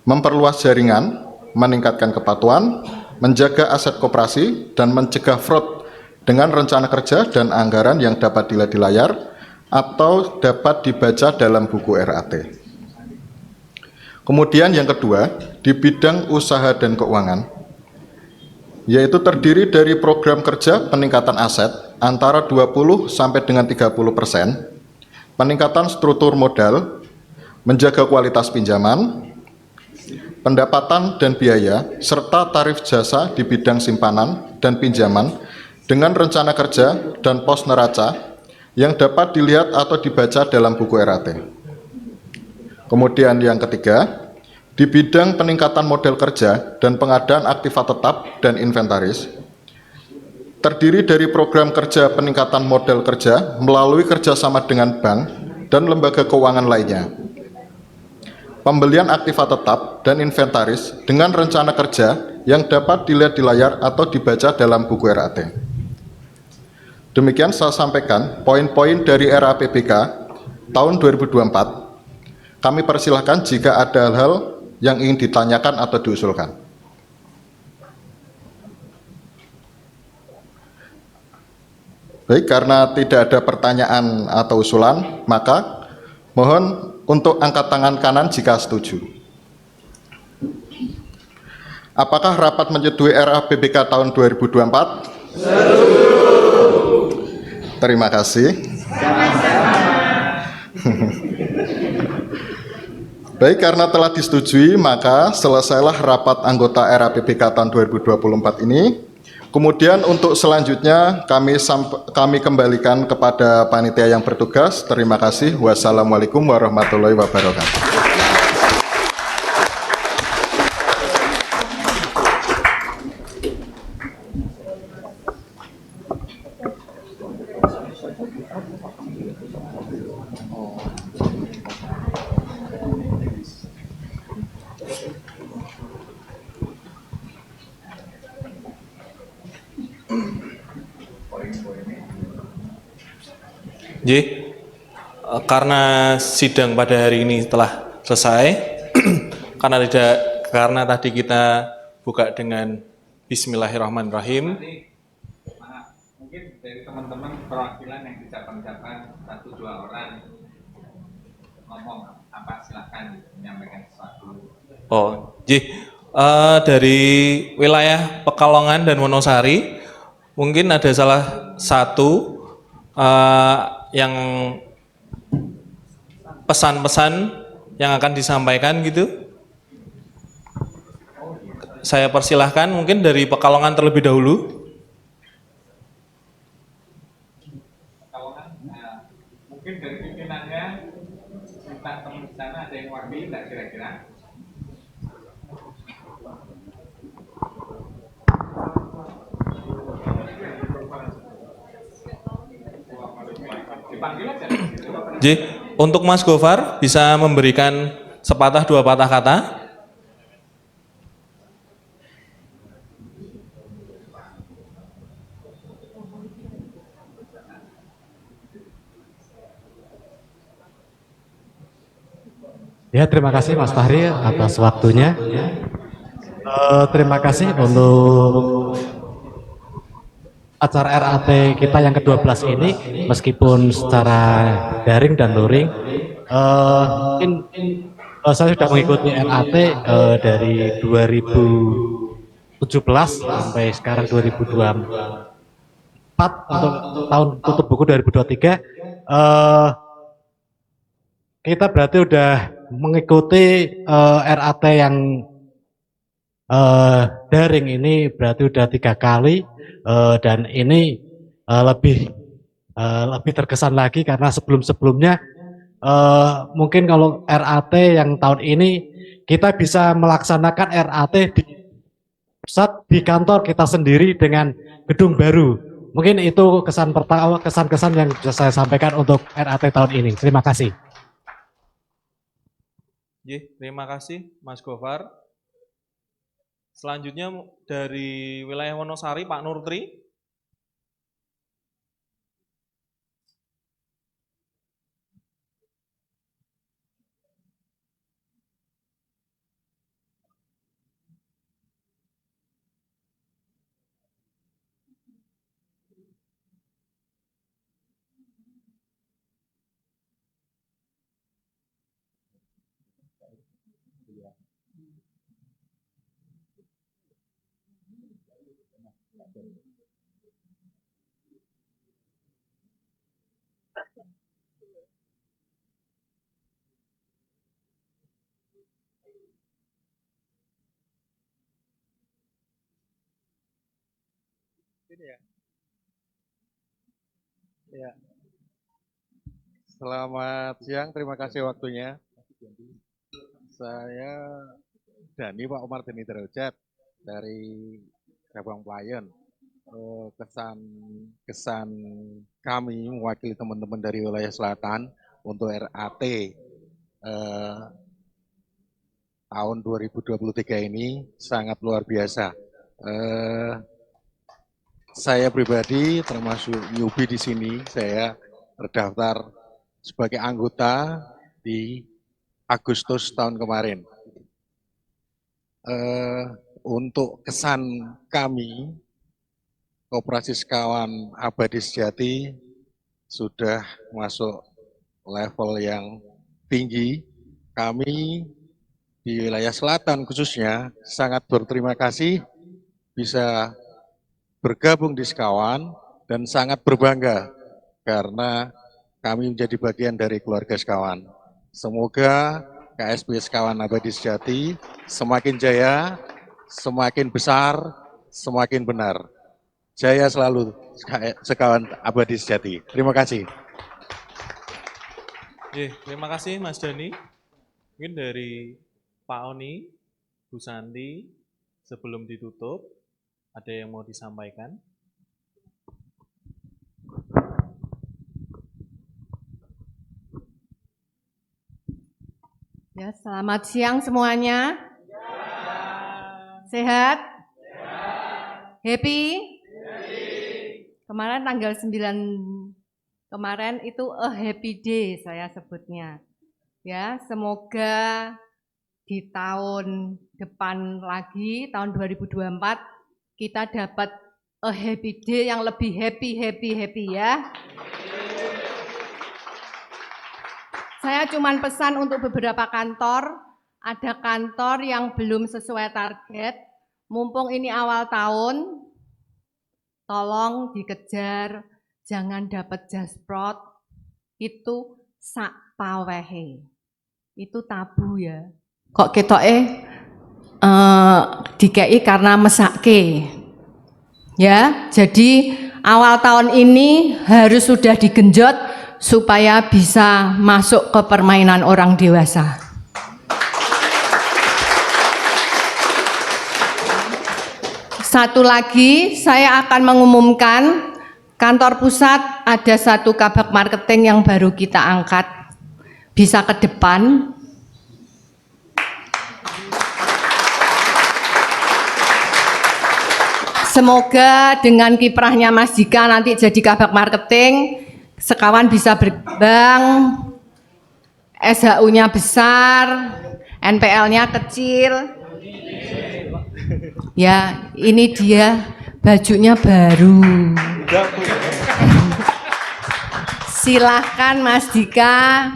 memperluas jaringan, meningkatkan kepatuhan, menjaga aset koperasi, dan mencegah fraud dengan rencana kerja dan anggaran yang dapat dilihat di layar atau dapat dibaca dalam buku RAT. Kemudian yang kedua, di bidang usaha dan keuangan, yaitu terdiri dari program kerja peningkatan aset antara 20 sampai dengan 30%, peningkatan struktur modal, menjaga kualitas pinjaman, pendapatan dan biaya, serta tarif jasa di bidang simpanan dan pinjaman dengan rencana kerja dan pos neraca yang dapat dilihat atau dibaca dalam buku RAT. Kemudian yang ketiga, di bidang peningkatan model kerja dan pengadaan aktiva tetap dan inventaris, terdiri dari program kerja peningkatan model kerja melalui kerjasama dengan bank dan lembaga keuangan lainnya, pembelian aktiva tetap dan inventaris dengan rencana kerja yang dapat dilihat di layar atau dibaca dalam buku RAT. Demikian saya sampaikan poin-poin dari RAPBK tahun 2024. Kami persilahkan jika ada hal yang ingin ditanyakan atau diusulkan. Baik, karena tidak ada pertanyaan atau usulan, maka mohon untuk angkat tangan kanan jika setuju. Apakah rapat menyetujui RAPBK tahun 2024? Terima kasih. Baik, karena telah disetujui, maka selesailah rapat anggota RAPBK tahun 2024 ini. Kemudian untuk selanjutnya kami kembalikan kepada panitia yang bertugas. Terima kasih. Wassalamualaikum warahmatullahi wabarakatuh. Karena sidang pada hari ini telah selesai, karena tadi kita buka dengan Bismillahirrahmanirrahim. Mungkin dari teman-teman perwakilan yang di cabang-cabang 1-2 orang ngomong apa, silahkan menyampaikan sesuatu. Dari wilayah Pekalongan dan Wonosari, mungkin ada salah satu yang pesan-pesan yang akan disampaikan gitu. Saya persilahkan mungkin dari Pekalongan terlebih dahulu. Pekalongan, mungkin dari pimpinannya minta teman di sana ada yang wakili nggak kira-kira? Dipanggil aja. Untuk Mas Gofar bisa memberikan sepatah dua patah kata. Ya, terima kasih Mas Fahri atas waktunya. Terima kasih untuk acara RAT kita yang ke-12 ini, meskipun secara daring dan luring. Saya sudah mengikuti RAT dari 2017 sampai sekarang 2024 untuk tahun tutup buku 2023. Kita berarti udah mengikuti RAT yang daring ini berarti udah 3 kali, dan ini lebih terkesan lagi karena sebelum-sebelumnya mungkin kalau RAT yang tahun ini kita bisa melaksanakan RAT di pusat, di kantor kita sendiri dengan gedung baru. Mungkin itu kesan-kesan yang bisa saya sampaikan untuk RAT tahun ini. Terima kasih. Terima kasih Mas Gofar. Selanjutnya dari wilayah Wonosari, Pak Nurtri. Ya. Selamat siang, terima kasih waktunya. Saya Dani, Pak Umar Deni Derajat dari Cabang Pelayan. Kesan kami mewakili teman-teman dari wilayah selatan untuk RAT tahun 2023 ini sangat luar biasa. Saya pribadi termasuk newbie di sini, saya terdaftar sebagai anggota di Agustus tahun kemarin. Untuk kesan kami, Koperasi Sekawan Abadi Sejati sudah masuk level yang tinggi. Kami di wilayah selatan khususnya sangat berterima kasih bisa bergabung di Sekawan dan sangat berbangga karena kami menjadi bagian dari keluarga Sekawan. Semoga KSP Sekawan Abadi Sejati semakin jaya, semakin besar, semakin benar. Jaya selalu Sekawan Abadi Sejati. Terima kasih. Terima kasih Mas Dani. Mungkin dari Pak Oni, Bu Santi, sebelum ditutup, ada yang mau disampaikan? Ya, selamat siang semuanya. Sehat? Happy? Kemarin tanggal 9 kemarin itu a happy day saya sebutnya. Ya, semoga di tahun depan lagi, tahun 2024, kita dapat a happy day yang lebih happy ya. Saya cuman pesan untuk beberapa kantor, ada kantor yang belum sesuai target, mumpung ini awal tahun, tolong dikejar, jangan dapat jasprot, itu sak pawehe. Itu tabu ya. Kok ketoke dikei karena mesake. Ya, jadi awal tahun ini harus sudah digenjot supaya bisa masuk ke permainan orang dewasa. Satu lagi, saya akan mengumumkan kantor pusat ada satu kabak marketing yang baru kita angkat. Bisa ke depan. Semoga dengan kiprahnya Mas Dika nanti jadi kabak marketing, Sekawan bisa berkembang, SHU-nya besar, NPL-nya kecil. Ya, ini dia bajunya baru. Silahkan Mas Dika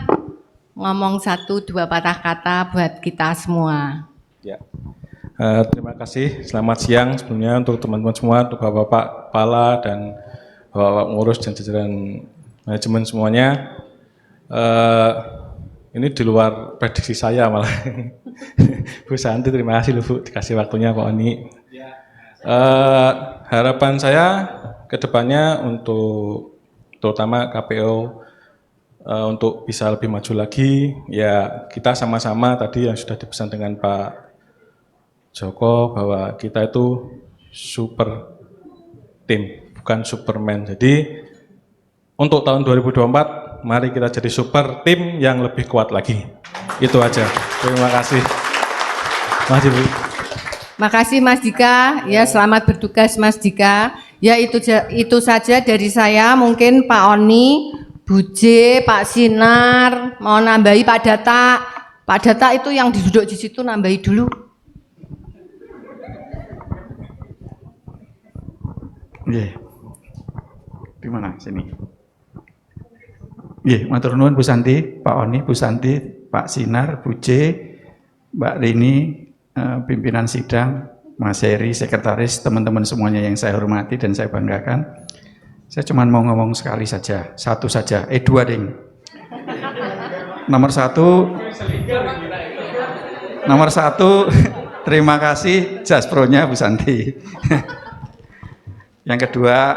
ngomong 1-2 patah kata buat kita semua. Ya. Terima kasih. Selamat siang sebelumnya untuk teman-teman semua, untuk Bapak-Bapak Kepala dan Bapak-Bapak Pengurus dan jajaran manajemen semuanya. Ini di luar prediksi saya malah. Bu Santi, terima kasih Bu dikasih waktunya Pak Oni. Harapan saya ke depannya untuk terutama KPO untuk bisa lebih maju lagi, ya kita sama-sama tadi yang sudah dipesan dengan Pak Joko bahwa kita itu super tim, bukan Superman. Jadi untuk tahun 2024 mari kita jadi super tim yang lebih kuat lagi. Itu aja. Terima kasih. Makasih Bu. Makasih Mas Dika. Ya, selamat bertugas Mas Dika. Ya, itu saja dari saya. Mungkin Pak Oni, Bu J, Pak Sinar mau nambahi Pak Data. Pak Data itu yang duduk di situ nambahi dulu. Nggih. Di mana? Sini. Nggih, matur nuwun Bu Santi, Pak Oni, Bu Santi, Pak Sinar, Bu J, Mbak Rini, pimpinan sidang, Mas Heri, sekretaris, teman-teman semuanya yang saya hormati dan saya banggakan. Saya cuma mau ngomong sekali saja, satu saja, dua ding. Nomor satu, terima kasih Jaspronya Bu Santi. Yang kedua,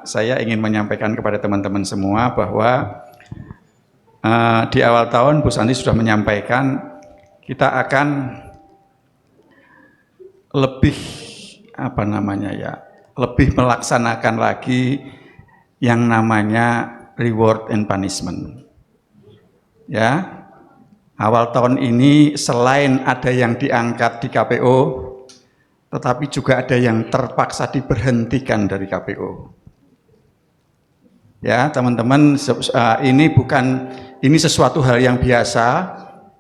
saya ingin menyampaikan kepada teman-teman semua bahwa di awal tahun Bu Santi sudah menyampaikan kita akan lebih lebih melaksanakan lagi yang namanya reward and punishment. Ya, awal tahun ini selain ada yang diangkat di KPO, tetapi juga ada yang terpaksa diberhentikan dari KPO. Ya, teman-teman, ini sesuatu hal yang biasa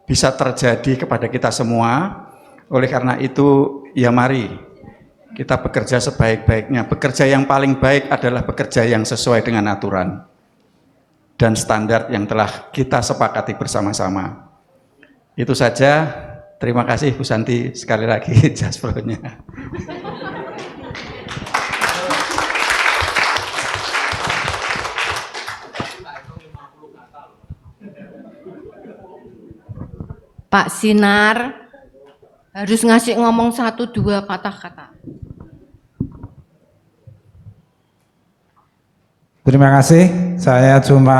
bisa terjadi kepada kita semua. Oleh karena itu, ya mari kita bekerja sebaik-baiknya. Bekerja yang paling baik adalah bekerja yang sesuai dengan aturan dan standar yang telah kita sepakati bersama-sama. Itu saja. Terima kasih Bu Santi sekali lagi jaspronya. Pak Sinar harus ngasih ngomong 1-2 kata-kata. Terima kasih, saya cuma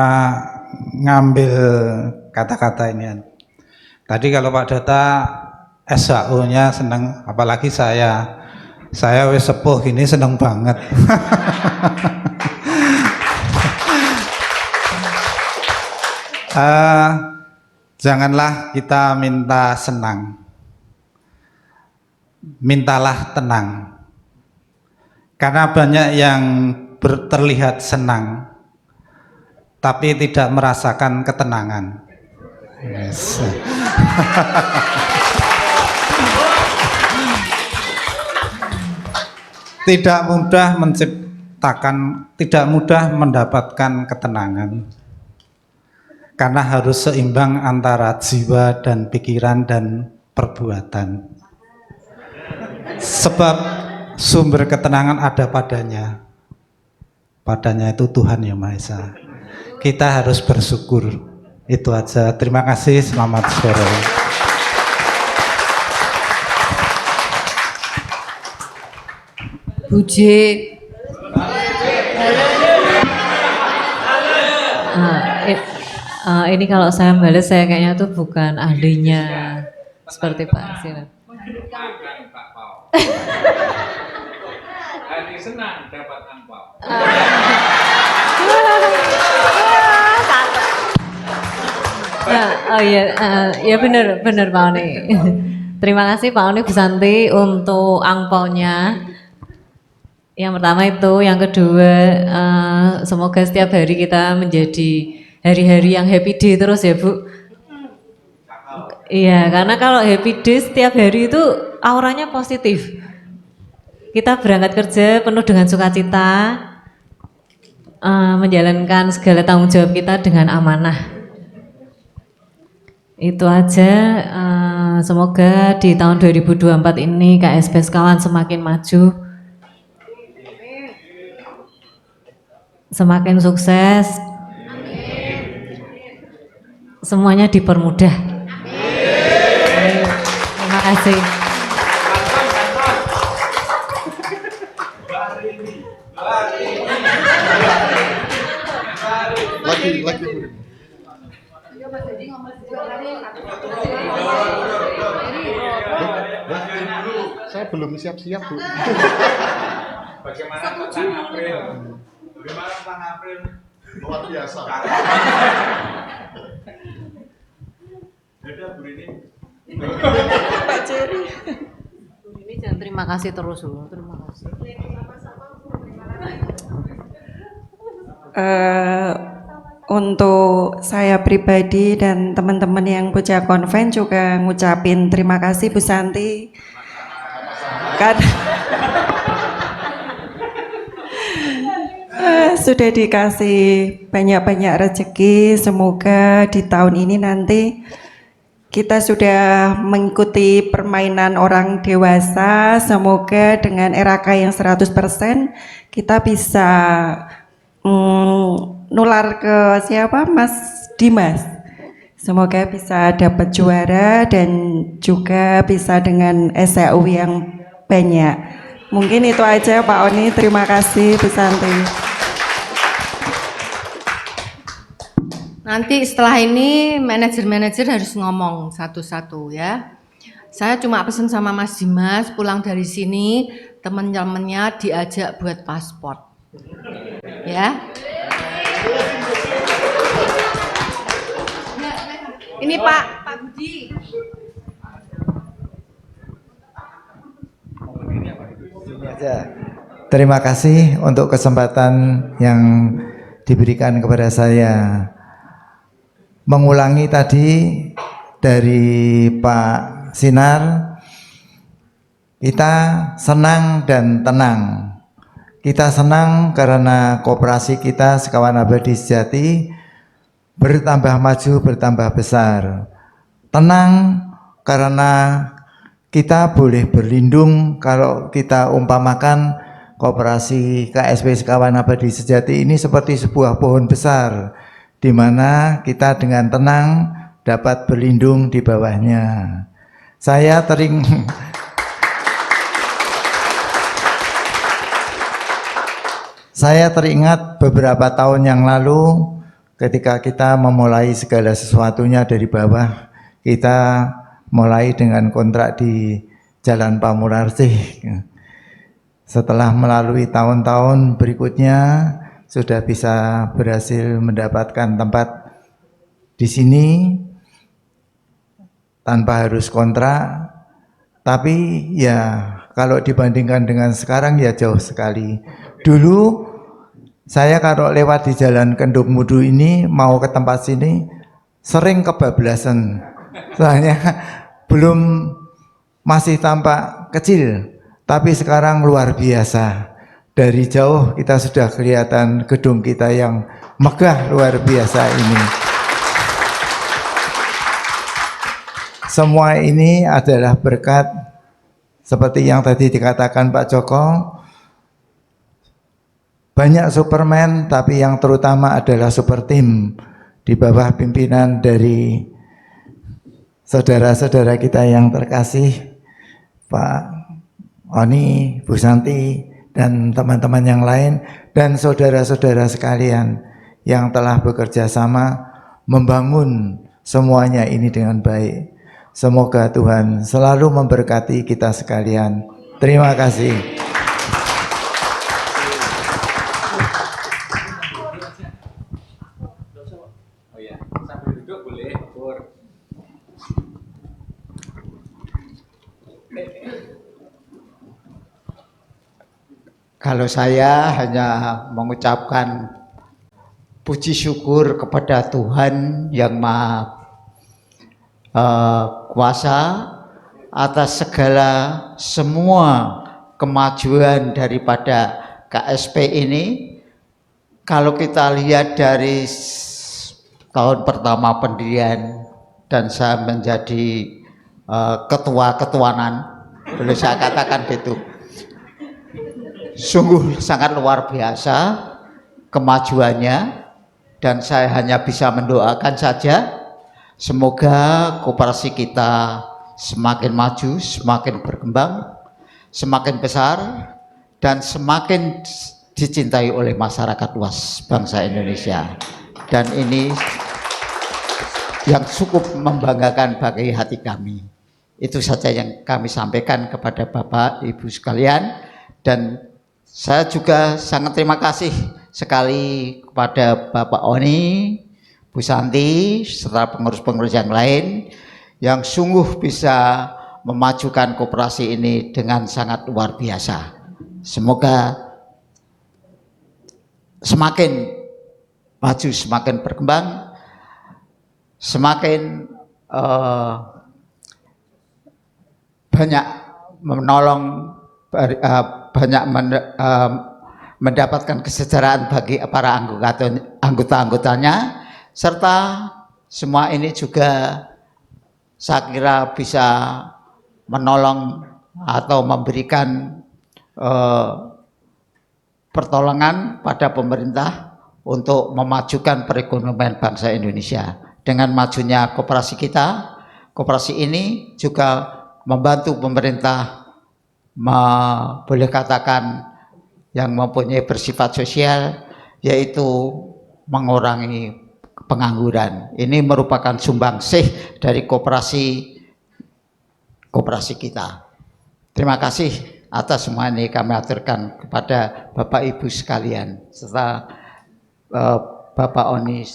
ngambil kata-kata ini. Tadi kalau Pak Data SHO-nya senang, apalagi saya wis sepuh gini seneng banget. Janganlah kita minta senang, mintalah tenang. Karena banyak yang terlihat senang, tapi tidak merasakan ketenangan. Yes. Tidak mudah menciptakan, tidak mudah mendapatkan ketenangan. Karena harus seimbang antara jiwa dan pikiran dan perbuatan. Sebab sumber ketenangan ada padanya. Padanya itu Tuhan Yang Maha Esa. Kita harus bersyukur. Itu aja. Terima kasih. Selamat sore. Buje. Ini kalau saya bales, saya kayaknya tuh bukan ahlinya seperti Pak Sinar. Hari senang dapat angpau. Oh iya, ya benar Pak Oni. Terima kasih Pak Oni Bu Santi untuk angpaunya. Yang pertama itu, yang kedua semoga setiap hari kita menjadi hari-hari yang happy day terus ya Bu. Iya, karena kalau happy day setiap hari itu auranya positif. Kita berangkat kerja penuh dengan sukacita, menjalankan segala tanggung jawab kita dengan amanah. Itu aja, semoga di tahun 2024 ini KSP Sekawan semakin maju, semakin sukses, semuanya dipermudah. Terima kasih. Lagi. Saya belum siap-siap, Bu. Bagaimana tentang April? Bagaimana tentang April? Luar biasa. Ada Bu Rini. Pak Jerry. Ini jangan terima kasih terus dulu. Terima kasih. Untuk saya pribadi dan teman-teman yang Puja Konven juga ngucapin terima kasih Bu Santi. Sudah dikasih banyak-banyak rezeki, semoga di tahun ini nanti kita sudah mengikuti permainan orang dewasa, semoga dengan RAK yang 100% kita bisa nular ke siapa? Mas Dimas. Semoga bisa dapat juara dan juga bisa dengan SAU yang banyak. Mungkin itu aja Pak Oni, terima kasih Bu Santi. Nanti setelah ini manajer-manajer harus ngomong satu-satu ya. Saya cuma pesan sama Mas Dimas, pulang dari sini teman-temannya diajak buat paspor. Ya. Ini Pak Budi. Terima kasih untuk kesempatan yang diberikan kepada saya. Mengulangi tadi dari Pak Sinar, kita senang dan tenang. Kita senang karena koperasi kita Sekawan Abadi Sejati bertambah maju, bertambah besar. Tenang karena kita boleh berlindung. Kalau kita umpamakan koperasi KSP Sekawan Abadi Sejati ini seperti sebuah pohon besar, di mana kita dengan tenang dapat berlindung di bawahnya. Saya teringat beberapa tahun yang lalu ketika kita memulai segala sesuatunya dari bawah, kita mulai dengan kontrak di Jalan Pamurarsih. Setelah melalui tahun-tahun berikutnya sudah bisa berhasil mendapatkan tempat di sini tanpa harus kontrak, tapi ya kalau dibandingkan dengan sekarang ya jauh sekali. Dulu saya kalau lewat di Jalan Kenduk Mudu ini mau ke tempat sini sering kebablasan, soalnya masih tampak kecil, tapi sekarang luar biasa. Dari jauh kita sudah kelihatan gedung kita yang megah luar biasa ini. Semua ini adalah berkat seperti yang tadi dikatakan Pak Joko. Banyak Superman, tapi yang terutama adalah super team di bawah pimpinan dari saudara-saudara kita yang terkasih, Pak Oni, Bu Santi, dan teman-teman yang lain, dan saudara-saudara sekalian yang telah bekerja sama membangun semuanya ini dengan baik. Semoga Tuhan selalu memberkati kita sekalian. Terima kasih. Kalau saya hanya mengucapkan puji syukur kepada Tuhan yang Maha Kuasa atas semua kemajuan daripada KSP ini. Kalau kita lihat dari tahun pertama pendirian dan saya menjadi ketua-ketuanan, boleh saya katakan gitu, sungguh sangat luar biasa kemajuannya, dan saya hanya bisa mendoakan saja semoga koperasi kita semakin maju, semakin berkembang, semakin besar, dan semakin dicintai oleh masyarakat luas bangsa Indonesia. Dan ini yang cukup membanggakan bagi hati kami. Itu saja yang kami sampaikan kepada Bapak Ibu sekalian, dan saya juga sangat terima kasih sekali kepada Bapak Oni, Bu Santi, serta pengurus-pengurus yang lain yang sungguh bisa memajukan koperasi ini dengan sangat luar biasa. Semoga semakin maju, semakin berkembang, semakin banyak menolong, banyak mendapatkan kesejahteraan bagi para anggota-anggotanya, serta semua ini juga saya kira bisa menolong atau memberikan pertolongan pada pemerintah untuk memajukan perekonomian bangsa Indonesia. Dengan majunya koperasi kita, koperasi ini juga membantu pemerintah boleh katakan yang mempunyai bersifat sosial, yaitu mengurangi pengangguran. Ini merupakan sumbangsih dari koperasi kita. Terima kasih atas semua ini kami aturkan kepada Bapak Ibu sekalian, serta Bapak Oni,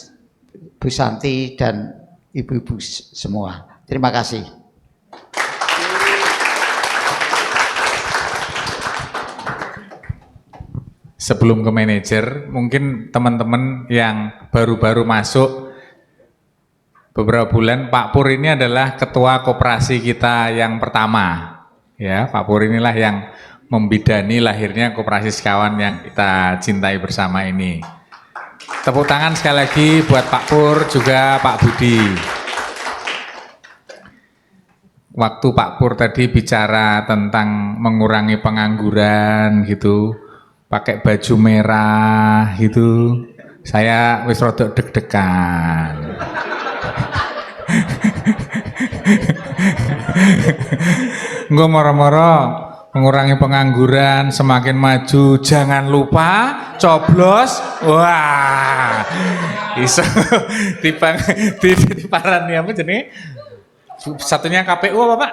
Bu Santi, dan Ibu-ibu semua. Terima kasih. Sebelum ke manajer, mungkin teman-teman yang baru-baru masuk beberapa bulan, Pak Pur ini adalah ketua koperasi kita yang pertama. Ya, Pak Pur inilah yang membidani lahirnya koperasi sekawan yang kita cintai bersama ini. Tepuk tangan sekali lagi buat Pak Pur, juga Pak Budi. Waktu Pak Pur tadi bicara tentang mengurangi pengangguran gitu, pakai baju merah gitu, saya wis rodok deg-degan. Engko moro-moro mengurangi pengangguran, semakin maju, jangan lupa coblos. Wah, iso diparan apa jenenge? Satunya KPU apa Pak?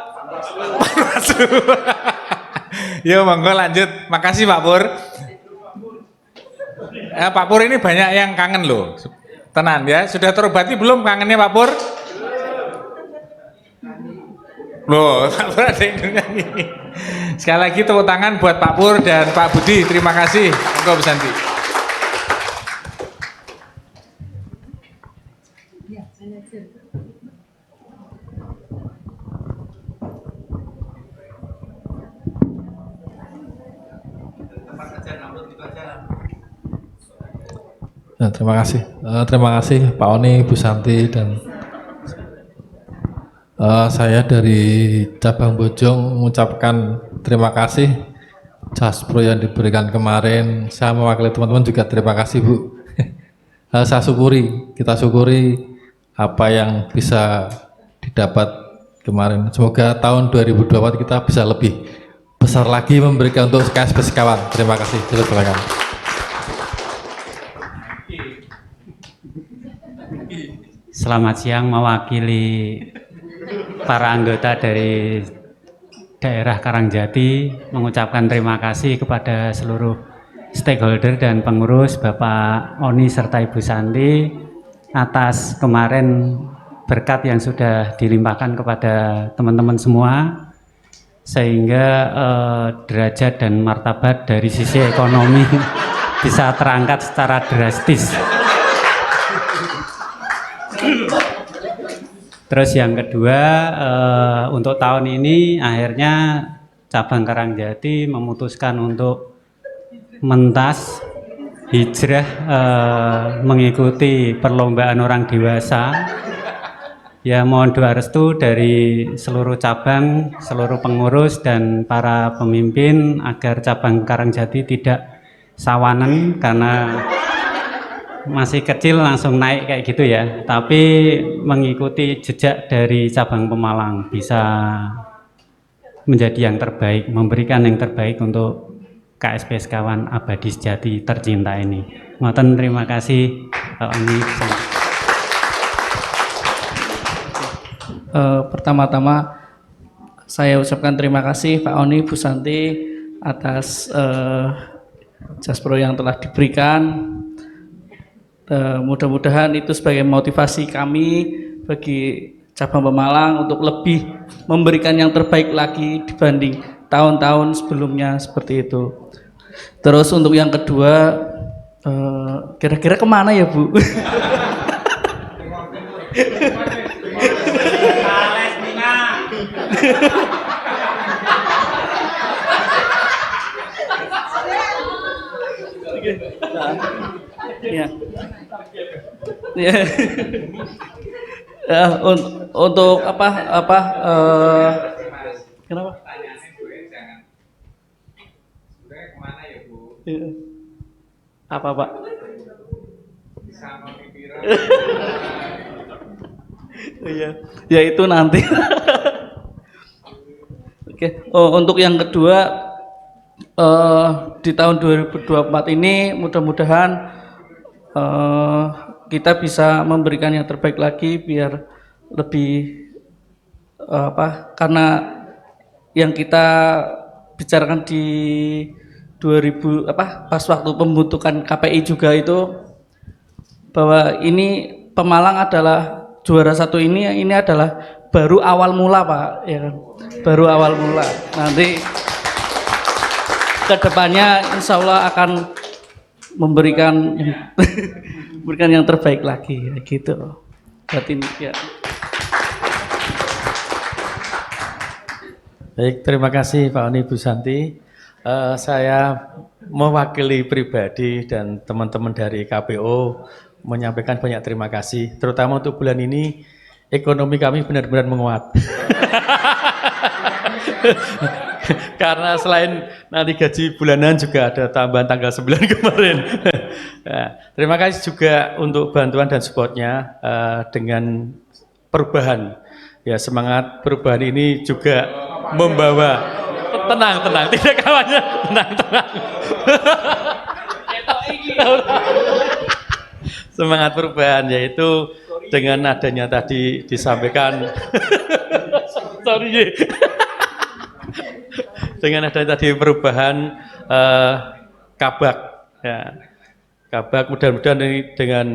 Yo monggo lanjut. Makasih Pak Pur. Pak Pur ini banyak yang kangen loh. Tenan ya. Sudah terobati belum kangennya Pak Pur? Loh, Pak Pur ada yang nyanyi. Sekali lagi tepuk tangan buat Pak Pur dan Pak Budi. Terima kasih. Monggo Bu Santi. Ya, terima kasih Pak Oni, Bu Santi, dan saya dari cabang Bojong mengucapkan terima kasih Jaspro yang diberikan kemarin. Saya mewakili teman-teman juga terima kasih Bu. Saya syukuri, kita syukuri apa yang bisa didapat kemarin. Semoga tahun 2024 kita bisa lebih besar lagi memberikan untuk KSP Sekawan. Terima kasih. Silakan. Selamat siang, mewakili para anggota dari daerah Karangjati mengucapkan terima kasih kepada seluruh stakeholder dan pengurus Bapak Oni serta Ibu Santi atas kemarin berkat yang sudah dilimpahkan kepada teman-teman semua, sehingga derajat dan martabat dari sisi ekonomi bisa terangkat secara drastis. Terus yang kedua, untuk tahun ini akhirnya cabang Karangjati memutuskan untuk mentas hijrah mengikuti perlombaan orang dewasa. Ya, mohon doa restu dari seluruh cabang, seluruh pengurus dan para pemimpin agar cabang Karangjati tidak sawanan karena masih kecil langsung naik kayak gitu ya, tapi mengikuti jejak dari cabang Pemalang bisa menjadi yang terbaik, memberikan yang terbaik untuk KSP Sekawan Abadi Sejati tercinta ini. Ngoten, terima kasih Pak Oni. Pertama-tama saya ucapkan terima kasih Pak Oni, Bu Santi atas Jaspro yang telah diberikan. Mudah-mudahan itu sebagai motivasi kami bagi cabang Pemalang untuk lebih memberikan yang terbaik lagi dibanding tahun-tahun sebelumnya seperti itu. Terus untuk yang kedua, kira-kira kemana ya Bu? Ya. Ya. Untuk apa kenapa? Apa Pak? Iya, ya itu nanti. Oke, untuk yang kedua, di tahun 2024 ini mudah-mudahan kita bisa memberikan yang terbaik lagi biar lebih karena yang kita bicarakan di 2000 pas waktu pembentukan KPI juga itu bahwa ini Pemalang adalah juara satu, ini adalah baru awal mula Pak, ya kan? Baru awal mula. Nanti kedepannya insya Allah akan memberikan yang terbaik lagi gitu. Berarti ya. Baik, terima kasih Pak Oni, Bu Santi. Saya mewakili pribadi dan teman-teman dari KPO menyampaikan banyak terima kasih, terutama untuk bulan ini ekonomi kami benar-benar menguat. Karena selain nanti gaji bulanan juga ada tambahan tanggal 9 kemarin. Nah, terima kasih juga untuk bantuan dan supportnya dengan perubahan Ya, semangat perubahan ini juga membawa tenang, tidak kawannya, tenang. Semangat perubahan yaitu dengan adanya tadi disampaikan dengan adanya tadi perubahan kabak ya. Kabak mudah-mudahan dengan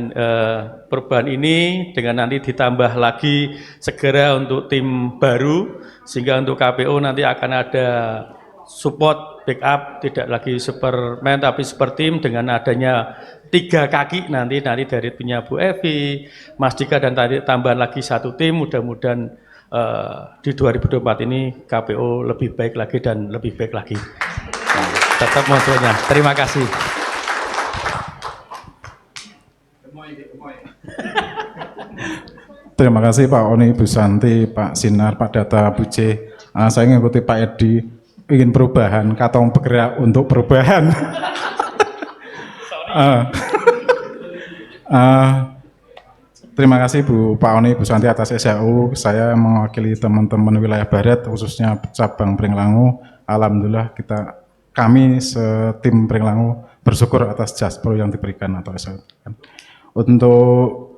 perubahan ini dengan nanti ditambah lagi segera untuk tim baru sehingga untuk KPO nanti akan ada support backup tidak lagi superman tapi super tim dengan adanya 3 kaki nanti dari timnya Bu Evi, Mas Dika dan tadi tambahan lagi 1 tim mudah-mudahan di 2024 ini KPO lebih baik lagi dan lebih baik lagi. Tetap motonya. Terima kasih. Terima kasih Pak Oni, Bu Santi, Pak Sinar, Pak Data, Bu C. Saya mengikuti Pak Edi, ingin perubahan, katong bergerak untuk perubahan. Terima kasih Bu Pak Oni, Bu Santi atas SAU. Saya mewakili teman-teman wilayah Barat, khususnya cabang Pringlangu. Alhamdulillah kami setim Pringlangu bersyukur atas jaspro yang diberikan atau SAU. Untuk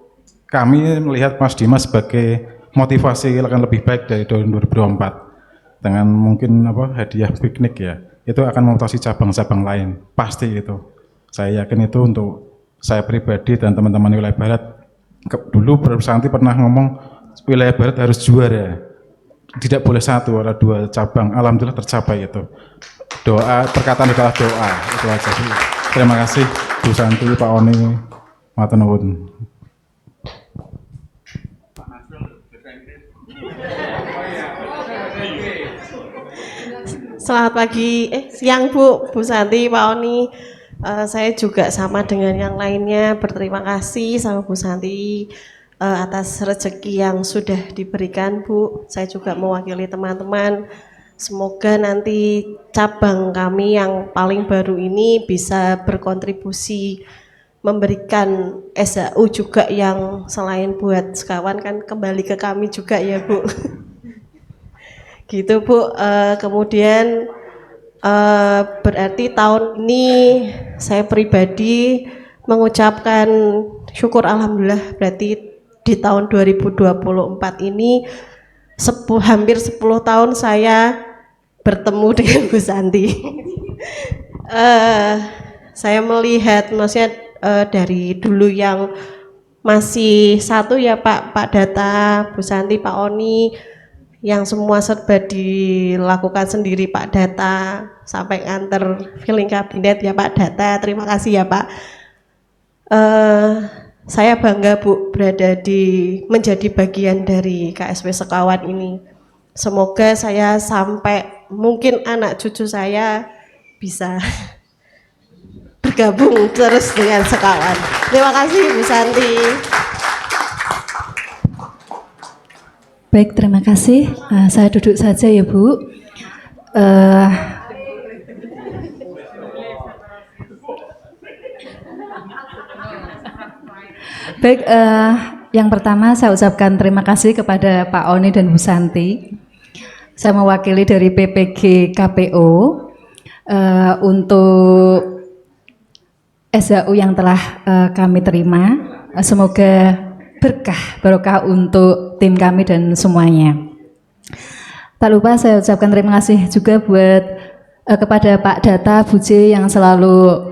kami melihat Mas Dimas sebagai motivasi akan lebih baik dari tahun 2024 dengan mungkin hadiah piknik ya, itu akan memotivasi cabang-cabang lain, pasti itu. Saya yakin itu untuk saya pribadi dan teman-teman wilayah Barat. Dulu Bu Santi pernah ngomong wilayah Barat harus juara, tidak boleh 1 atau 2 cabang. Alhamdulillah tercapai itu. Doa, perkataan adalah doa, itu aja. Terima kasih Bu Santi, Pak Oni, matur nuwun. Selamat pagi, siang Bu Santi, Pak Oni. Saya juga sama dengan yang lainnya berterima kasih sama Bu Santi atas rezeki yang sudah diberikan Bu. Saya juga mewakili teman-teman. Semoga nanti cabang kami yang paling baru ini bisa berkontribusi memberikan SAU juga yang selain buat sekawan kan kembali ke kami juga ya Bu. Gitu Bu. Kemudian berarti tahun ini saya pribadi mengucapkan syukur alhamdulillah berarti di tahun 2024 ini hampir 10 tahun saya bertemu dengan Bu Santi. Saya melihat maksudnya dari dulu yang masih satu ya Pak Data, Bu Santi, Pak Oni, yang semua serba dilakukan sendiri Pak Data, sampai nganter filling kabinet ya Pak Data. Terima kasih ya Pak. Saya bangga Bu menjadi bagian dari KSP Sekawan ini. Semoga saya sampai mungkin anak cucu saya bisa bergabung terus dengan Sekawan. Terima kasih Bu Santi. Baik, terima kasih. Saya duduk saja ya Bu. Baik, yang pertama saya ucapkan terima kasih kepada Pak Oni dan Bu Santi. Saya mewakili dari PPG KPO untuk SAU yang telah kami terima. Semoga barokah untuk tim kami dan semuanya. Tak lupa saya ucapkan terima kasih juga buat kepada Pak Data, Bu C yang selalu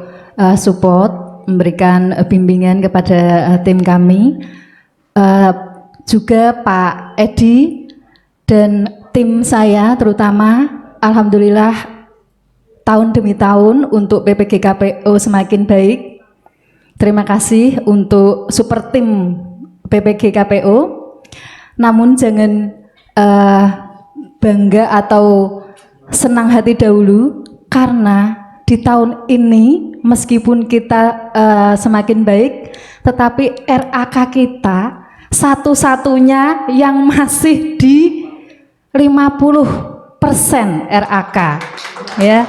support, memberikan bimbingan kepada tim kami. Juga Pak Edi dan tim saya terutama, alhamdulillah tahun demi tahun untuk PPG KPO semakin baik. Terima kasih untuk super tim PPG KPO, namun jangan bangga atau senang hati dahulu karena di tahun ini meskipun kita semakin baik, tetapi RAK kita satu-satunya yang masih di 50% RAK, ya.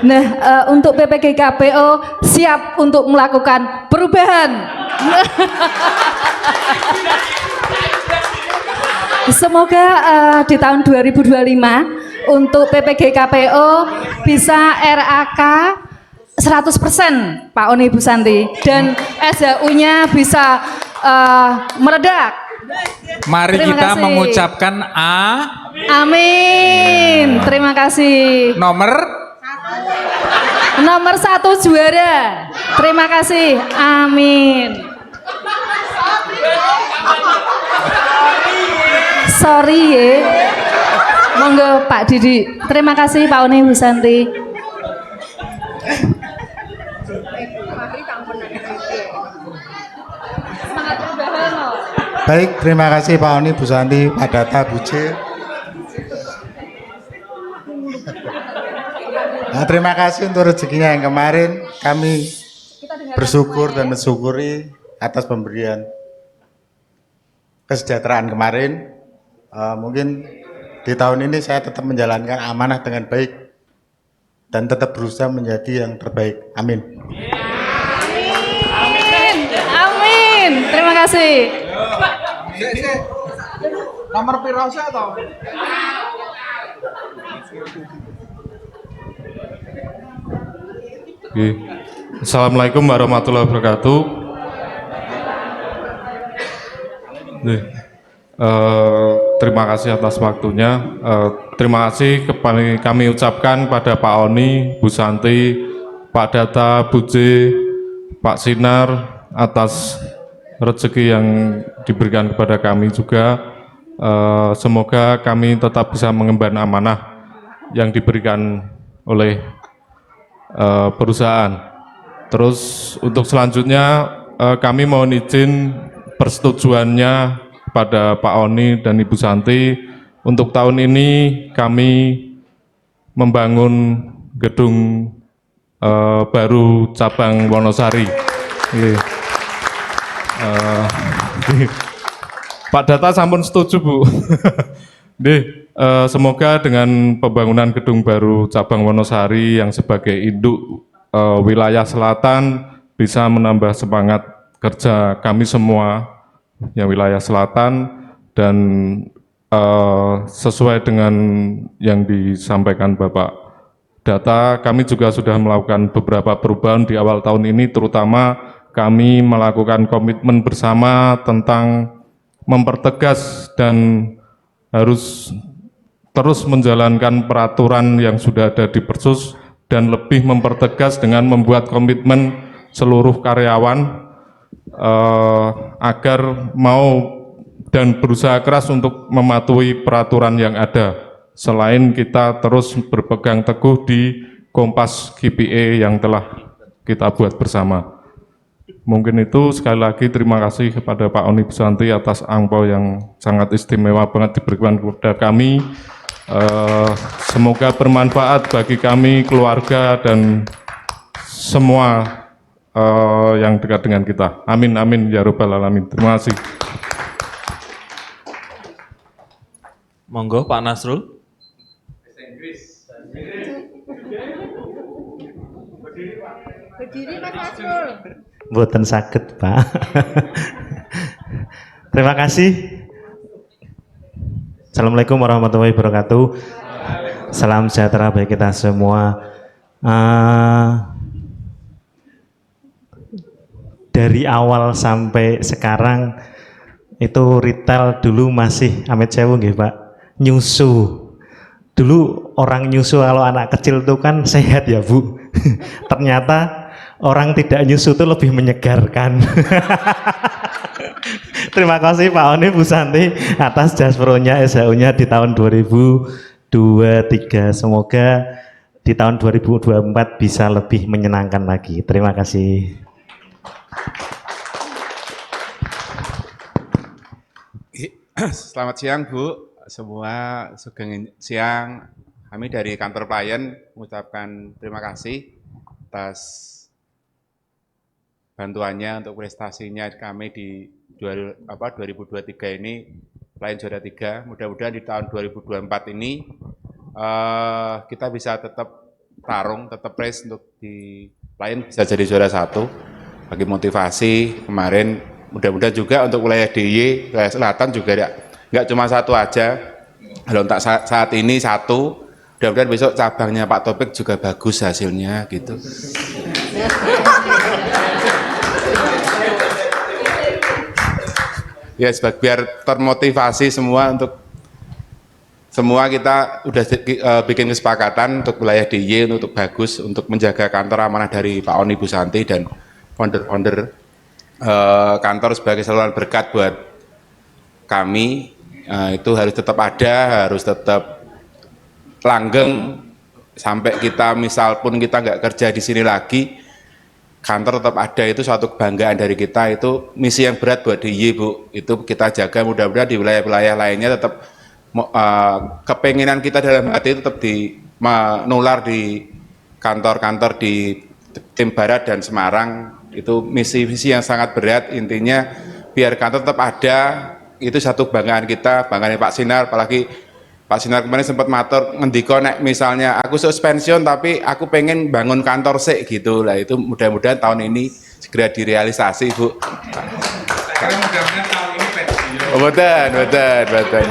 Nah, untuk PPG KPO siap untuk melakukan perubahan. Semoga di tahun 2025 untuk PPG KPO bisa RAK 100% Pak Oni Bu Santi, dan SHU-nya bisa meledak. Mari Terima kita kasih. mengucapkan Amin. Terima kasih. Nomor 1 juara. Terima kasih. Amin. Sorry ya. Monggo Pak Didi. Terima kasih Pak Oni Bu Santi. Baik, terima kasih Pak Oni, Bu Santi, Pak Data, Bu C. Nah, terima kasih untuk rezekinya yang kemarin. Kami bersyukur dan mensyukuri atas pemberian kesejahteraan kemarin. Mungkin di tahun ini saya tetap menjalankan amanah dengan baik dan tetap berusaha menjadi yang terbaik. Amin. Amin. Terima kasih. Nomor pirasa atau? Oke. Assalamualaikum warahmatullahi wabarakatuh. Terima kasih atas waktunya. Terima kasih kami ucapkan pada Pak Oni, Bu Santi, Pak Data, Bu J, Pak Sinar atas rezeki yang diberikan kepada kami juga. Semoga kami tetap bisa mengemban amanah yang diberikan oleh perusahaan. Terus untuk selanjutnya kami mohon izin persetujuannya pada Pak Oni dan Ibu Santi untuk tahun ini kami membangun gedung baru cabang Wonosari. Pak Data sampun setuju Bu. Semoga dengan pembangunan gedung baru cabang Wonosari yang sebagai induk wilayah selatan bisa menambah semangat kerja kami semua yang wilayah selatan, dan sesuai dengan yang disampaikan Bapak Data, kami juga sudah melakukan beberapa perubahan di awal tahun ini, terutama kami melakukan komitmen bersama tentang mempertegas dan harus terus menjalankan peraturan yang sudah ada di Persus, dan lebih mempertegas dengan membuat komitmen seluruh karyawan agar mau dan berusaha keras untuk mematuhi peraturan yang ada, selain kita terus berpegang teguh di Kompas KPA yang telah kita buat bersama. Mungkin itu, sekali lagi terima kasih kepada Pak Oni Bu Santi atas angpau yang sangat istimewa banget diberikan kepada kami. Semoga bermanfaat bagi kami, keluarga, dan semua yang dekat dengan kita. Amin, amin, ya Rabbal Alamin. Terima kasih. Monggo Pak Nasrul. Berdiri Mas Nasrul. Mboten saged, Pak. Terima kasih. Assalamualaikum warahmatullahi wabarakatuh. Salam sejahtera bagi kita semua. Dari awal sampai sekarang itu retail dulu masih amit sewu nggih Pak, nyusu. Dulu orang nyusu kalau anak kecil itu kan sehat ya Bu. Ternyata orang tidak nyusu itu lebih menyegarkan. Terima kasih Pak Oni Bu Santi atas jaspronya SHU-nya di tahun 2023. Semoga di tahun 2024 bisa lebih menyenangkan lagi. Terima kasih. Selamat siang Bu, semua sugeng siang. Kami dari kantor pelayan mengucapkan terima kasih atas bantuannya untuk prestasinya kami di 2023 ini, pelayan juara 3. Mudah-mudahan di tahun 2024 ini kita bisa tetap tarung, tetap race untuk di pelayan bisa jadi juara 1. Bagi motivasi kemarin mudah-mudahan juga untuk wilayah DIY, wilayah selatan juga nggak cuma satu aja. Kalau untuk saat ini satu, mudah-mudahan besok cabangnya Pak Topik juga bagus hasilnya gitu. Ya, biar termotivasi semua untuk semua kita udah bikin kesepakatan untuk wilayah DIY untuk bagus, untuk menjaga kantor amanah dari Pak Oni Bu Santi dan founder-founder kantor sebagai saluran berkat buat kami. Itu harus tetap ada, harus tetap langgeng sampai kita misal pun kita nggak kerja di sini lagi, kantor tetap ada. Itu suatu kebanggaan dari kita, itu misi yang berat buat DIY Bu. Itu kita jaga, mudah-mudahan di wilayah-wilayah lainnya tetap kepenginan kita dalam hati tetap menular di kantor-kantor di Tim Barat dan Semarang. Itu misi-misi yang sangat berat, intinya biar kantor tetap ada. Itu satu kebanggaan kita, banggaan Pak Sinar. Apalagi Pak Sinar kemarin sempat matur ngendiko nek misalnya aku pensiun tapi aku pengen bangun kantor sik gitu lah. Itu mudah-mudahan tahun ini segera direalisasi Bu. Mudah-mudahan tahun ini pensiun. Betul.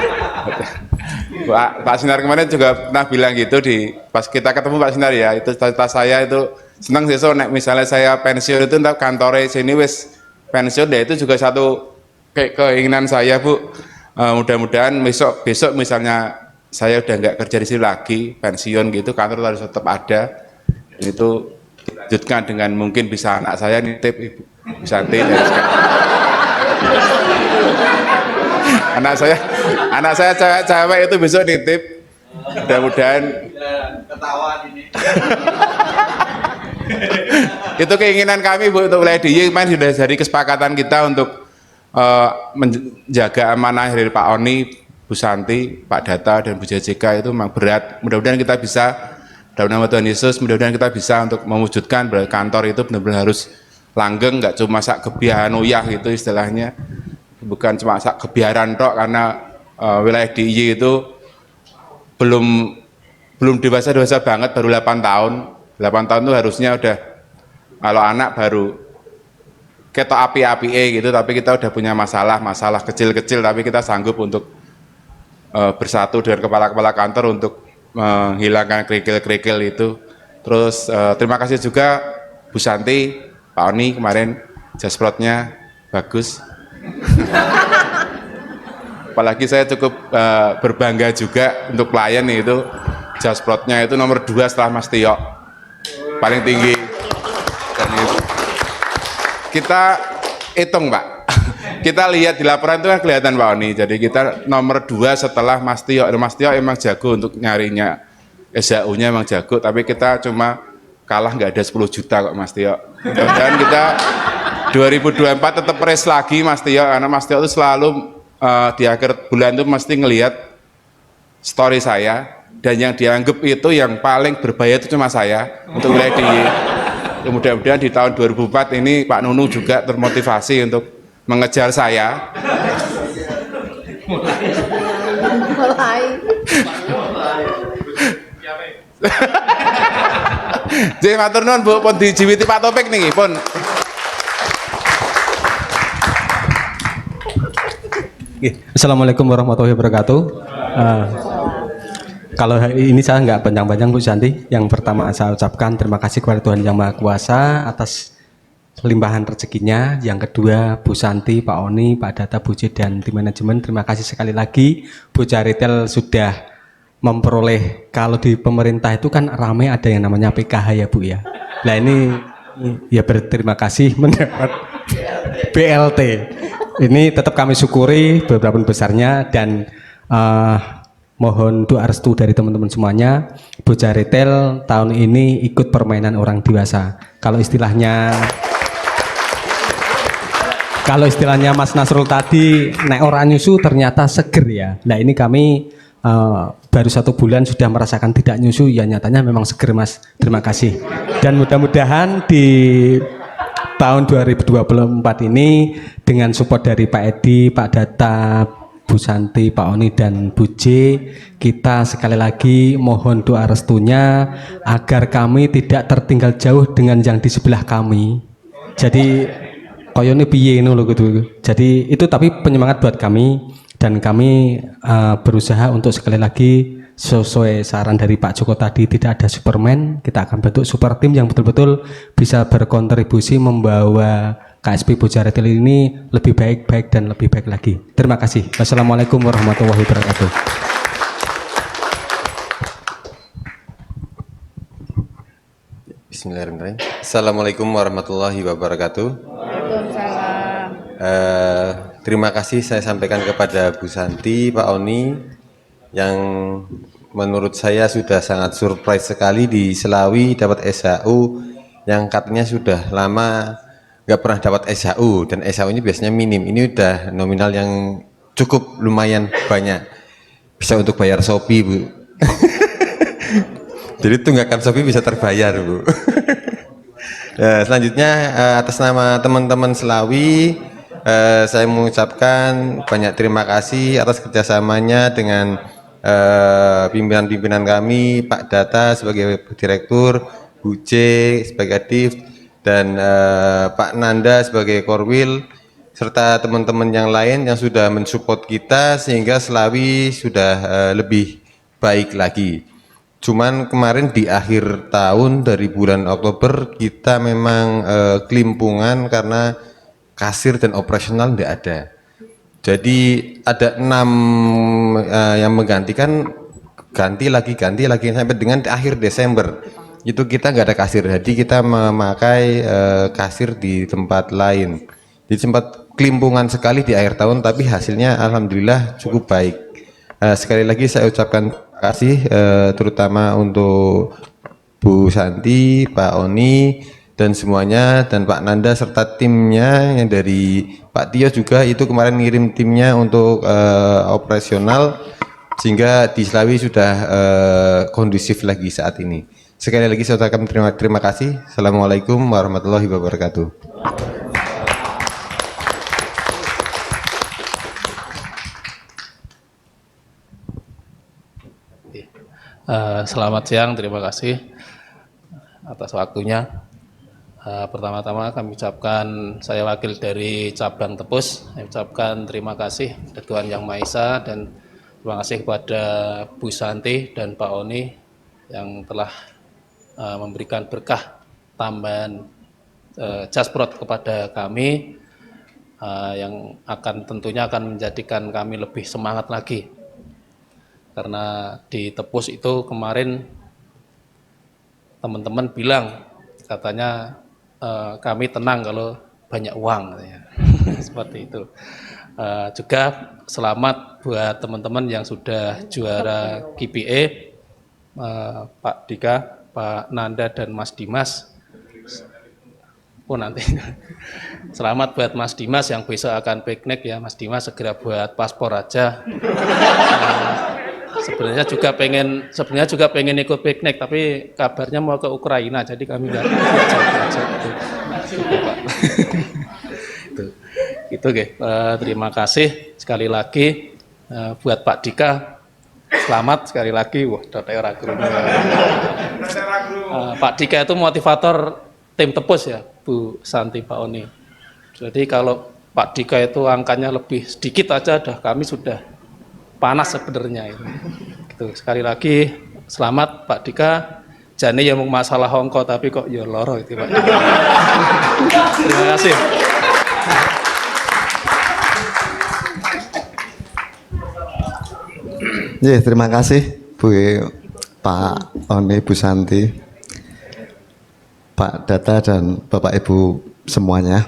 Pak Sinar kemarin juga pernah bilang gitu pas kita ketemu Pak Sinar ya, itu cita-cita saya itu senang sih, so nek misalnya saya pensiun itu entah kantornya sini wis pensiun deh, itu juga satu keinginan saya Bu. Mudah-mudahan besok misalnya saya udah nggak kerja di sini lagi, pensiun gitu, kantor harus tetap ada. Itu dilanjutkan dengan mungkin bisa anak saya nitip Ibu Santi dari anak saya cewek itu besok nitip, mudah-mudahan itu keinginan kami Bu untuk wilayah DIY. Kemarin sudah jadi kesepakatan kita untuk menjaga amanah dari Pak Oni, Bu Santi, Pak Data dan Bu JJK. Itu memang berat, mudah-mudahan kita bisa, dalam nama Tuhan Yesus, mudah-mudahan kita bisa untuk mewujudkan bahwa kantor itu benar-benar harus langgeng, nggak cuma sak kebiaran uyah gitu istilahnya, bukan cuma sak kebiaran tok, karena wilayah DIY itu belum dewasa banget, baru 8 tahun. 8 tahun itu harusnya udah, kalau anak baru ketok api-api gitu, tapi kita udah punya masalah kecil-kecil, tapi kita sanggup untuk bersatu dengan kepala-kepala kantor untuk menghilangkan kerikil-kerikil itu. Terus terima kasih juga Bu Santi, Pak Oni kemarin jasprotnya bagus. Apalagi saya cukup berbangga juga untuk klien itu, jasprotnya itu nomor 2 setelah Mas Tio, paling tinggi. Dan itu kita hitung Pak, kita lihat di laporan itu kan kelihatan Pak Oni, jadi kita nomor 2 setelah Mas Tio. Mas Tio emang jago untuk nyarinya, SHU-nya emang jago, tapi kita cuma kalah nggak ada 10 juta kok Mas Tio. Dan kita 2024 tetap race lagi Mas Tio, karena Mas Tio itu selalu di akhir bulan itu mesti ngelihat story saya, dan yang dianggap itu yang paling berbahaya itu cuma saya untuk wilayah DIY. Mudah-mudahan di tahun 2004 ini Pak Nunung juga termotivasi untuk mengejar saya. Jadi matur nuwun Bu, pun dijiwiti Pak Topik nih pun. Assalamualaikum warahmatullahi wabarakatuh. Kalau hari ini saya nggak panjang-panjang Bu Santi. Yang pertama saya ucapkan terima kasih kepada Tuhan Yang Maha Kuasa atas limpahan rezekinya. Yang kedua Bu Santi, Pak Oni, Pak Data, Bu J dan tim manajemen, terima kasih sekali lagi. Bu Caritel sudah memperoleh, kalau di pemerintah itu kan ramai ada yang namanya PKH ya Bu ya. Nah ini ya berterima kasih mendapat BLT. Ini tetap kami syukuri beberapa besarnya, dan mohon doa restu dari teman-teman semuanya. Bocah Retail tahun ini ikut permainan orang dewasa. Kalau istilahnya Mas Nasrul tadi, nek orang nyusu ternyata seger ya. Nah ini kami baru 1 bulan sudah merasakan tidak nyusu, ya nyatanya memang seger Mas. Terima kasih. Dan mudah-mudahan di tahun 2024 ini dengan support dari Pak Edi, Pak Data, Bu Santi, Pak Oni dan Bu J, kita sekali lagi mohon doa restunya agar kami tidak tertinggal jauh dengan yang di sebelah kami. Jadi koyone piye ngono lho gitu. Jadi itu tapi penyemangat buat kami, dan kami berusaha untuk sekali lagi sesuai saran dari Pak Joko tadi, tidak ada Superman, kita akan bentuk super tim yang betul-betul bisa berkontribusi membawa KSP Bojaretil ini lebih baik dan lebih baik lagi. Terima kasih. Wassalamualaikum warahmatullahi wabarakatuh. Bismillahirrahmanirrahim. Assalamualaikum warahmatullahi wabarakatuh. Waalaikumsalam. Terima kasih saya sampaikan kepada Bu Santi, Pak Oni, yang menurut saya sudah sangat surprise sekali di Selawi dapat SHU yang katanya sudah lama nggak pernah dapat SHU, dan SHU ini biasanya minim. Ini udah nominal yang cukup lumayan banyak, bisa untuk bayar Shopee, Bu. Jadi tunggakan Shopee bisa terbayar, Bu. Selanjutnya atas nama teman-teman Selawi, saya mengucapkan banyak terima kasih atas kerjasamanya dengan pimpinan-pimpinan kami, Pak Data sebagai Direktur, Bu J sebagai Adif, dan Pak Nanda sebagai Korwil, serta teman-teman yang lain yang sudah mensupport kita sehingga Selawi sudah lebih baik lagi. Cuman kemarin di akhir tahun dari bulan Oktober kita memang kelimpungan karena kasir dan operasional tidak ada. Jadi ada 6 yang menggantikan, ganti lagi sampai dengan akhir Desember. Itu kita nggak ada kasir, jadi kita memakai kasir di tempat lain. Jadi sempat kelimpungan sekali di akhir tahun, tapi hasilnya alhamdulillah cukup baik. Sekali lagi saya ucapkan terima kasih terutama untuk Bu Santi, Pak Oni, dan semuanya, dan Pak Nanda serta timnya yang dari Pak Tio juga itu kemarin ngirim timnya untuk operasional sehingga di Selawi sudah kondusif lagi saat ini. Sekali lagi saya ucapkan terima kasih. Assalamualaikum warahmatullahi wabarakatuh. Selamat siang, terima kasih atas waktunya. Pertama-tama kami ucapkan, saya wakil dari cabang Tepus, saya ucapkan terima kasih kepada Tuhan Yang Maha Esa, dan terima kasih kepada Bu Santi dan Pak Oni yang telah memberikan berkah tambahan jasprot kepada kami, yang tentunya akan menjadikan kami lebih semangat lagi. Karena di Tepus itu kemarin teman-teman bilang katanya kami tenang kalau banyak uang, katanya. Seperti itu. Juga selamat buat teman-teman yang sudah juara KPA, Pak Dika, Pak Nanda, dan Mas Dimas. Oh nanti. Selamat buat Mas Dimas yang besok akan piknik ya, Mas Dimas segera buat paspor aja. Sebenarnya juga pengen ikut piknik, tapi kabarnya mau ke Ukraina, jadi kami nggak itu terima kasih sekali lagi buat Pak Dika, selamat sekali lagi. Wah, Pak Dika itu motivator tim Tepus ya, Bu Santi, Pak Oni. Jadi kalau Pak Dika itu angkanya lebih sedikit aja, kami sudah panas sebenarnya itu. Gitu. Sekali lagi selamat Pak Dika. Jane ya mau masalah hongko tapi kok ya loro itu Pak Dika. Terima kasih. Terima kasih Bu Pak Oni, Bu Santi, Pak Data, dan Bapak Ibu semuanya.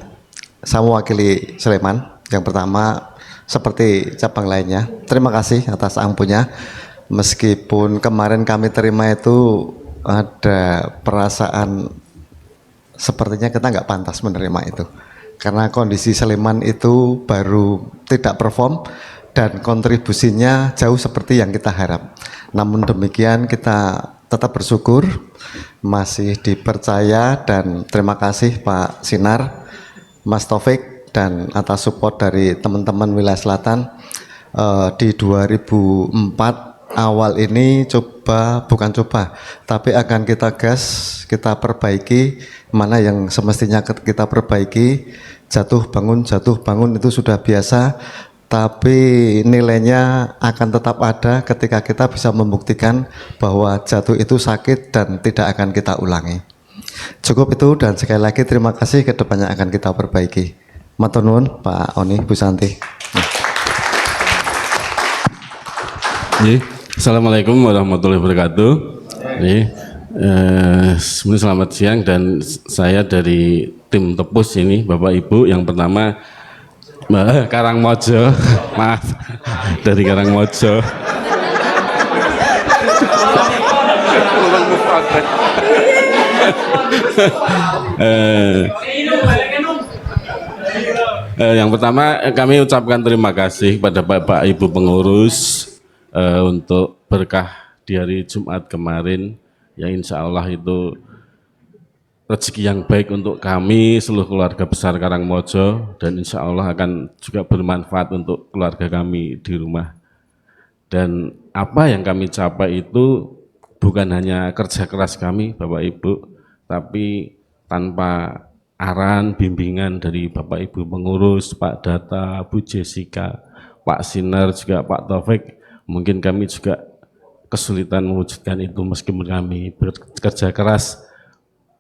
Saya mewakili Sleman. Yang pertama, seperti cabang lainnya, terima kasih atas ampunya. Meskipun kemarin kami terima itu ada perasaan sepertinya kita nggak pantas menerima itu, karena kondisi Sleman itu baru tidak perform dan kontribusinya jauh seperti yang kita harap. Namun demikian kita tetap bersyukur masih dipercaya, dan terima kasih Pak Sinar, Mas Taufik, dan atas support dari teman-teman wilayah selatan. Di 2004 awal ini tapi akan kita gas, kita perbaiki mana yang semestinya kita perbaiki, jatuh bangun itu sudah biasa, tapi nilainya akan tetap ada ketika kita bisa membuktikan bahwa jatuh itu sakit dan tidak akan kita ulangi. Cukup itu, dan sekali lagi terima kasih, kedepannya akan kita perbaiki. Matur nuwun Pak Oni, Bu Santi. Assalamualaikum warahmatullahi wabarakatuh. Semuanya selamat siang, dan saya dari tim Tepus ini, Bapak Ibu. Yang pertama Karangmojo, maaf, dari Karangmojo. Yang pertama kami ucapkan terima kasih kepada Bapak Ibu pengurus untuk berkah di hari Jumat kemarin, yang insya Allah itu rezeki yang baik untuk kami seluruh keluarga besar Karangmojo, dan insya Allah akan juga bermanfaat untuk keluarga kami di rumah. Dan apa yang kami capai itu bukan hanya kerja keras kami Bapak Ibu, tapi tanpa arahan bimbingan dari Bapak Ibu pengurus, Pak Data, Bu Jessica, Pak Sinar, juga Pak Taufik, mungkin kami juga kesulitan mewujudkan itu meskipun kami bekerja keras.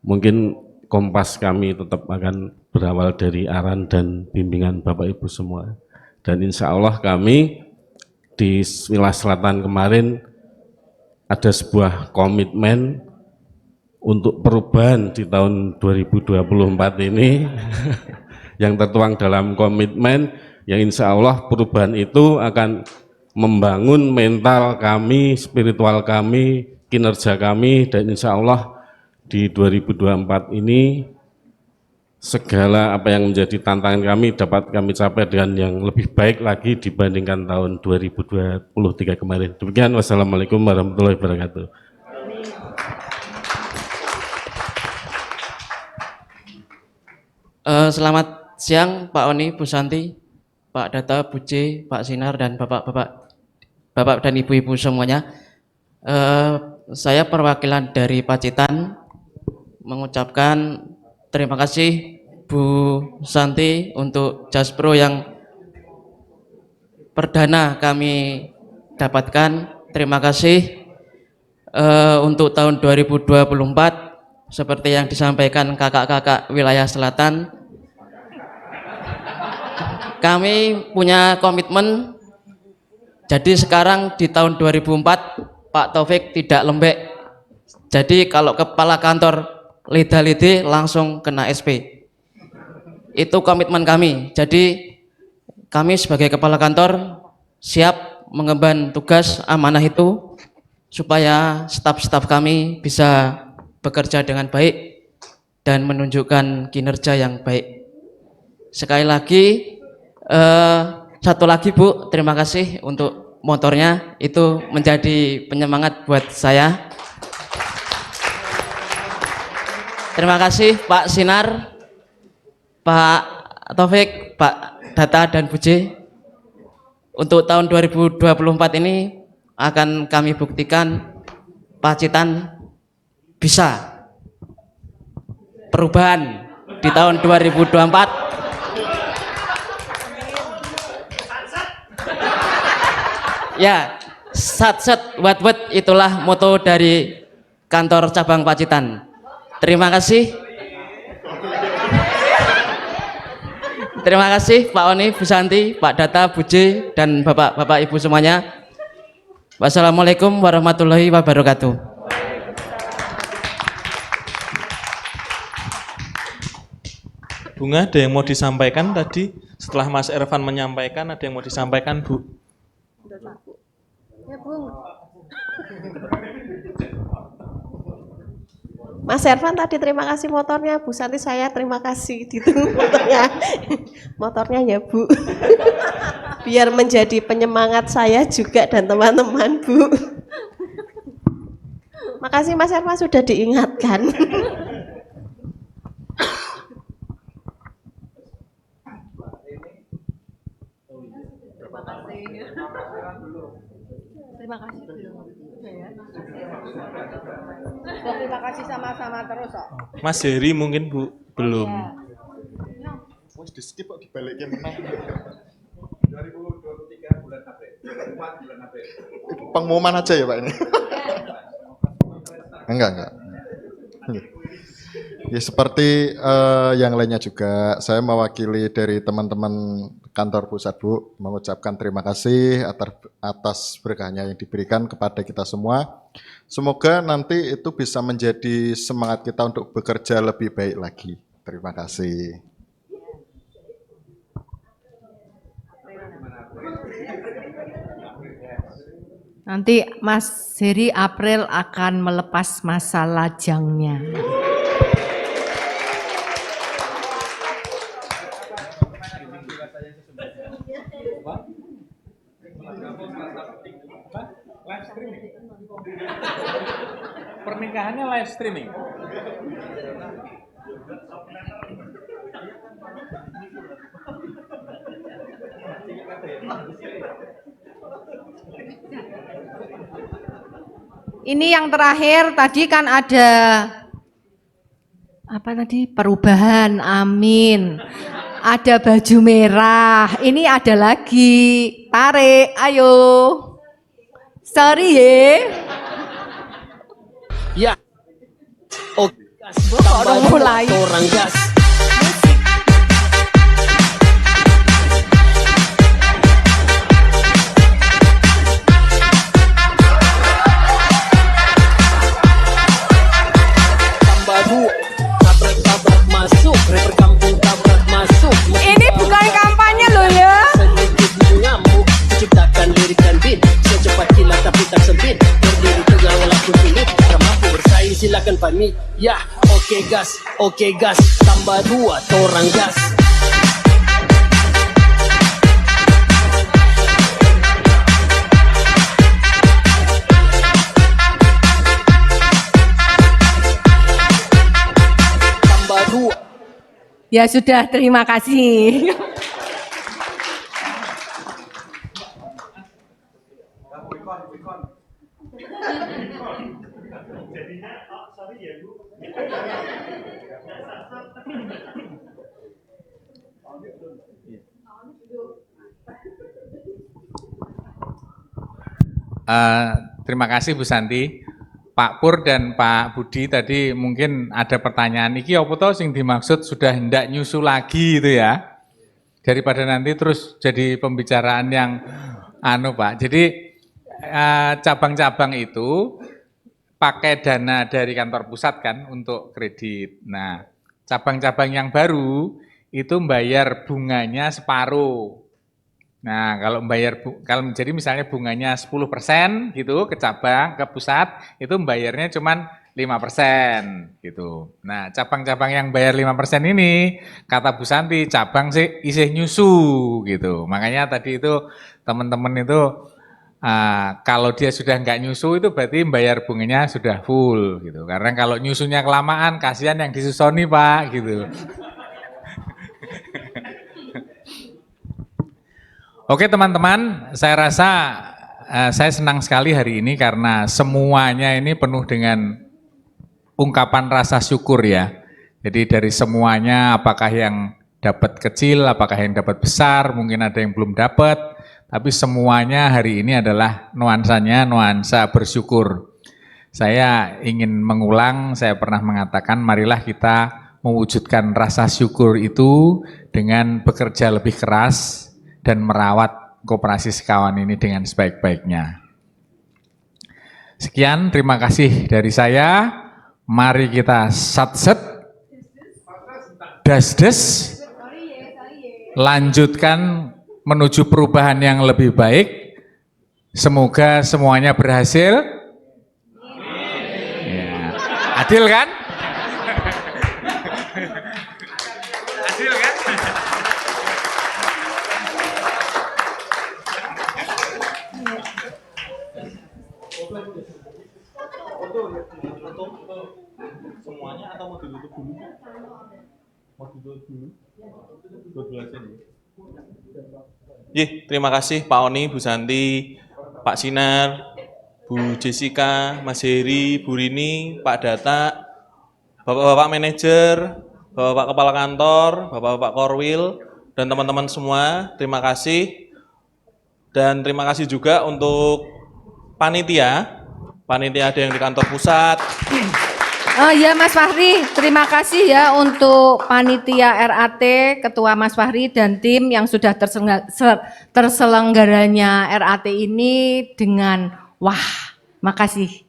Mungkin kompas kami tetap akan berawal dari arahan dan bimbingan Bapak Ibu semua. Dan insya Allah kami di wilayah selatan kemarin ada sebuah komitmen untuk perubahan di tahun 2024 ini yang tertuang dalam komitmen, yang insya Allah perubahan itu akan membangun mental kami, spiritual kami, kinerja kami, dan insya Allah di 2024 ini segala apa yang menjadi tantangan kami dapat kami capai dengan yang lebih baik lagi dibandingkan tahun 2023 kemarin. Demikian, wassalamualaikum warahmatullahi wabarakatuh. Selamat siang Pak Oni, Bu Santi, Pak Data, Bu C, Pak Sinar, dan Bapak dan Ibu-Ibu semuanya. Saya perwakilan dari Pacitan mengucapkan terima kasih Bu Santi untuk Jaspro yang perdana kami dapatkan. Terima kasih untuk tahun 2024 seperti yang disampaikan kakak-kakak wilayah selatan. Kami punya komitmen, jadi sekarang di tahun 2004 Pak Taufik tidak lembek, jadi kalau kepala kantor lidah-lidih langsung kena SP. Itu komitmen kami. Jadi kami sebagai kepala kantor siap mengemban tugas amanah itu supaya staf-staf kami bisa bekerja dengan baik dan menunjukkan kinerja yang baik. Sekali lagi, satu lagi Bu, terima kasih untuk motornya, itu menjadi penyemangat buat saya. Terima kasih Pak Sinar, Pak Taufik, Pak Data, dan Bu J. Untuk tahun 2024 ini akan kami buktikan Pacitan bisa perubahan di tahun 2024. Ya, sat-sat wat-wat, itulah moto dari kantor cabang Pacitan. Terima kasih. Terima kasih Pak Oni, Bu Santi, Pak Data, Bu J, dan Bapak Ibu semuanya. Wassalamualaikum warahmatullahi wabarakatuh. Bunga, ada yang mau disampaikan tadi? Setelah Mas Ervan menyampaikan, ada yang mau disampaikan, Bu? Ya, Bung. Mas Ervan tadi terima kasih motornya, Bu Santi saya terima kasih ditunggu motornya. Motornya ya Bu. Biar menjadi penyemangat saya juga dan teman-teman Bu. Makasih Mas Ervan sudah diingatkan. Terima kasih belum. Terima kasih sama-sama terus kok. Mas Heri mungkin Bu belum. wis di-skip kok dibalikin meneh. 2023 bulan April. 4 bulan April. Pengumuman aja ya Pak ini. Enggak. Ya seperti yang lainnya juga, saya mewakili dari teman-teman kantor pusat Bu, mengucapkan terima kasih atas berkahnya yang diberikan kepada kita semua. Semoga nanti itu bisa menjadi semangat kita untuk bekerja lebih baik lagi. Terima kasih. Nanti Mas Heri April akan melepas masa lajangnya. Live streaming. Pernikahannya live streaming. Ini yang terakhir, tadi kan ada apa tadi? Perubahan, amin. Ada baju merah, ini ada lagi. Tarik, ayo. Sorry ya. Oke, orang mulai. Orang gas. Tambah 2, tabrak masuk, rapper kampung tabrak masuk. Ini bukan kampanye loh ya. Sedikit mengamuk, menciptakan lirik dan beat. Secepat kilat tapi tak sempit. Berdiri tegak walaupun sulit. Tak mampu bersaing silakan pamit. Ya, oke gas, tambah 2, torang gas. Tambah 2. Ya sudah, terima kasih. Terima kasih Bu Santi. Pak Pur dan Pak Budi tadi mungkin ada pertanyaan, iki apa toh sing dimaksud sudah hendak nyusul lagi itu ya, daripada nanti terus jadi pembicaraan yang Pak. Jadi cabang-cabang itu pakai dana dari kantor pusat kan untuk kredit. Nah, cabang-cabang yang baru itu bayar bunganya separuh. Nah, kalau jadi misalnya bunganya 10% gitu ke cabang, ke pusat, itu bayarnya cuman 5% gitu. Nah, cabang-cabang yang bayar 5% ini, kata Bu Santi, cabang sih isih nyusu gitu. Makanya tadi itu teman-teman itu kalau dia sudah nggak nyusu itu berarti bayar bunganya sudah full gitu. Karena kalau nyusunya kelamaan, kasihan yang disusoni Pak gitu. Oke teman-teman, saya rasa saya senang sekali hari ini karena semuanya ini penuh dengan ungkapan rasa syukur ya. Jadi dari semuanya apakah yang dapat kecil, apakah yang dapat besar, mungkin ada yang belum dapat, tapi semuanya hari ini adalah nuansanya nuansa bersyukur. Saya ingin mengulang, saya pernah mengatakan marilah kita mewujudkan rasa syukur itu dengan bekerja lebih keras dan merawat koperasi sekawan ini dengan sebaik-baiknya. Sekian, terima kasih dari saya. Mari kita satset, das-des, lanjutkan menuju perubahan yang lebih baik. Semoga semuanya berhasil. Ya. Adil kan? Adil kan? Semuanya atau mau ditutup dulu? Mau ditutup dulu? Terima kasih Pak Oni, Bu Santi, Pak Sinar, Bu Jessica, Mas Heri, Bu Rini, Pak Data, Bapak-bapak manajer, Bapak Kepala Kantor, Bapak-Bapak Korwil, dan teman-teman semua, terima kasih. Dan terima kasih juga untuk panitia ada yang di kantor pusat. Oh ya Mas Fahri, terima kasih ya untuk panitia RAT, Ketua Mas Fahri dan tim yang sudah terselenggaranya RAT ini dengan wah, makasih.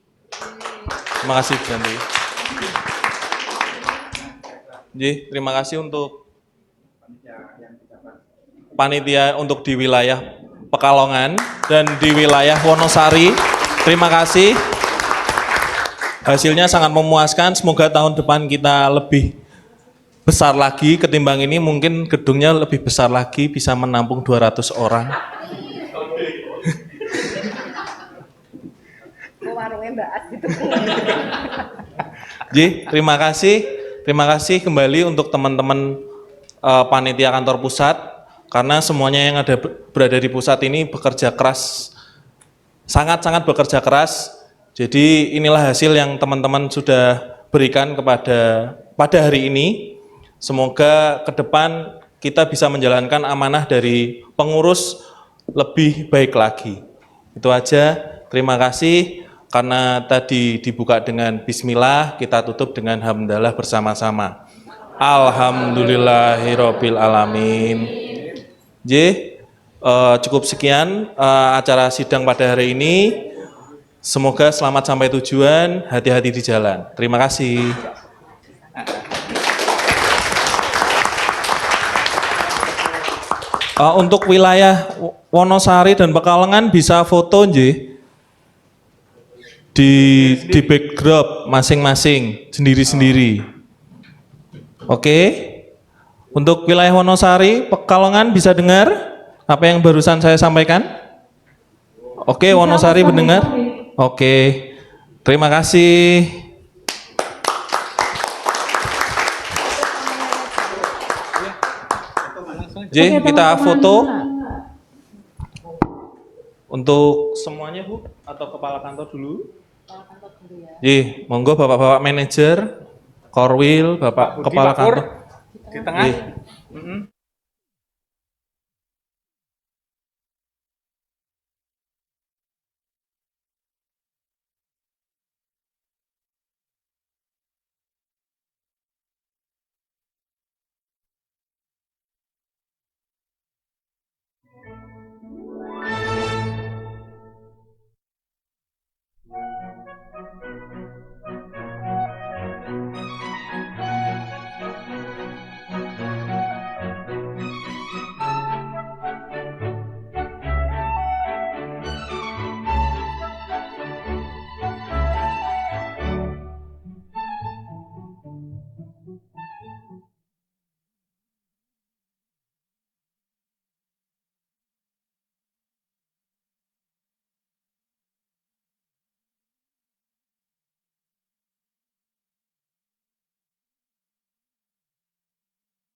Terima kasih Janti. Terima kasih untuk panitia untuk di wilayah Pekalongan dan di wilayah Wonosari. Terima kasih. Hasilnya sangat memuaskan. Semoga tahun depan kita lebih besar lagi ketimbang ini. Mungkin gedungnya lebih besar lagi, bisa menampung 200 orang. Terima kasih. Terima kasih kembali untuk teman-teman panitia kantor pusat, karena semuanya yang berada di pusat ini bekerja keras, sangat-sangat bekerja keras. Jadi inilah hasil yang teman-teman sudah berikan pada hari ini. Semoga ke depan kita bisa menjalankan amanah dari pengurus lebih baik lagi. Itu aja, terima kasih. Karena tadi dibuka dengan bismillah, kita tutup dengan hamdalah bersama-sama. Alhamdulillahirabbil alamin. Cukup sekian acara sidang pada hari ini. Semoga selamat sampai tujuan, hati-hati di jalan. Terima kasih. Untuk wilayah Wonosari dan Pekalongan bisa foto di backdrop masing-masing, sendiri-sendiri. Oke. Untuk wilayah Wonosari, Pekalongan bisa dengar apa yang barusan saya sampaikan? Oke, Wonosari mendengar? Oke. Terima kasih. Kita foto untuk semuanya Bu, atau kepala kantor dulu? Monggo Bapak-bapak manajer, Korwil, Bapak kepala kantor di tengah.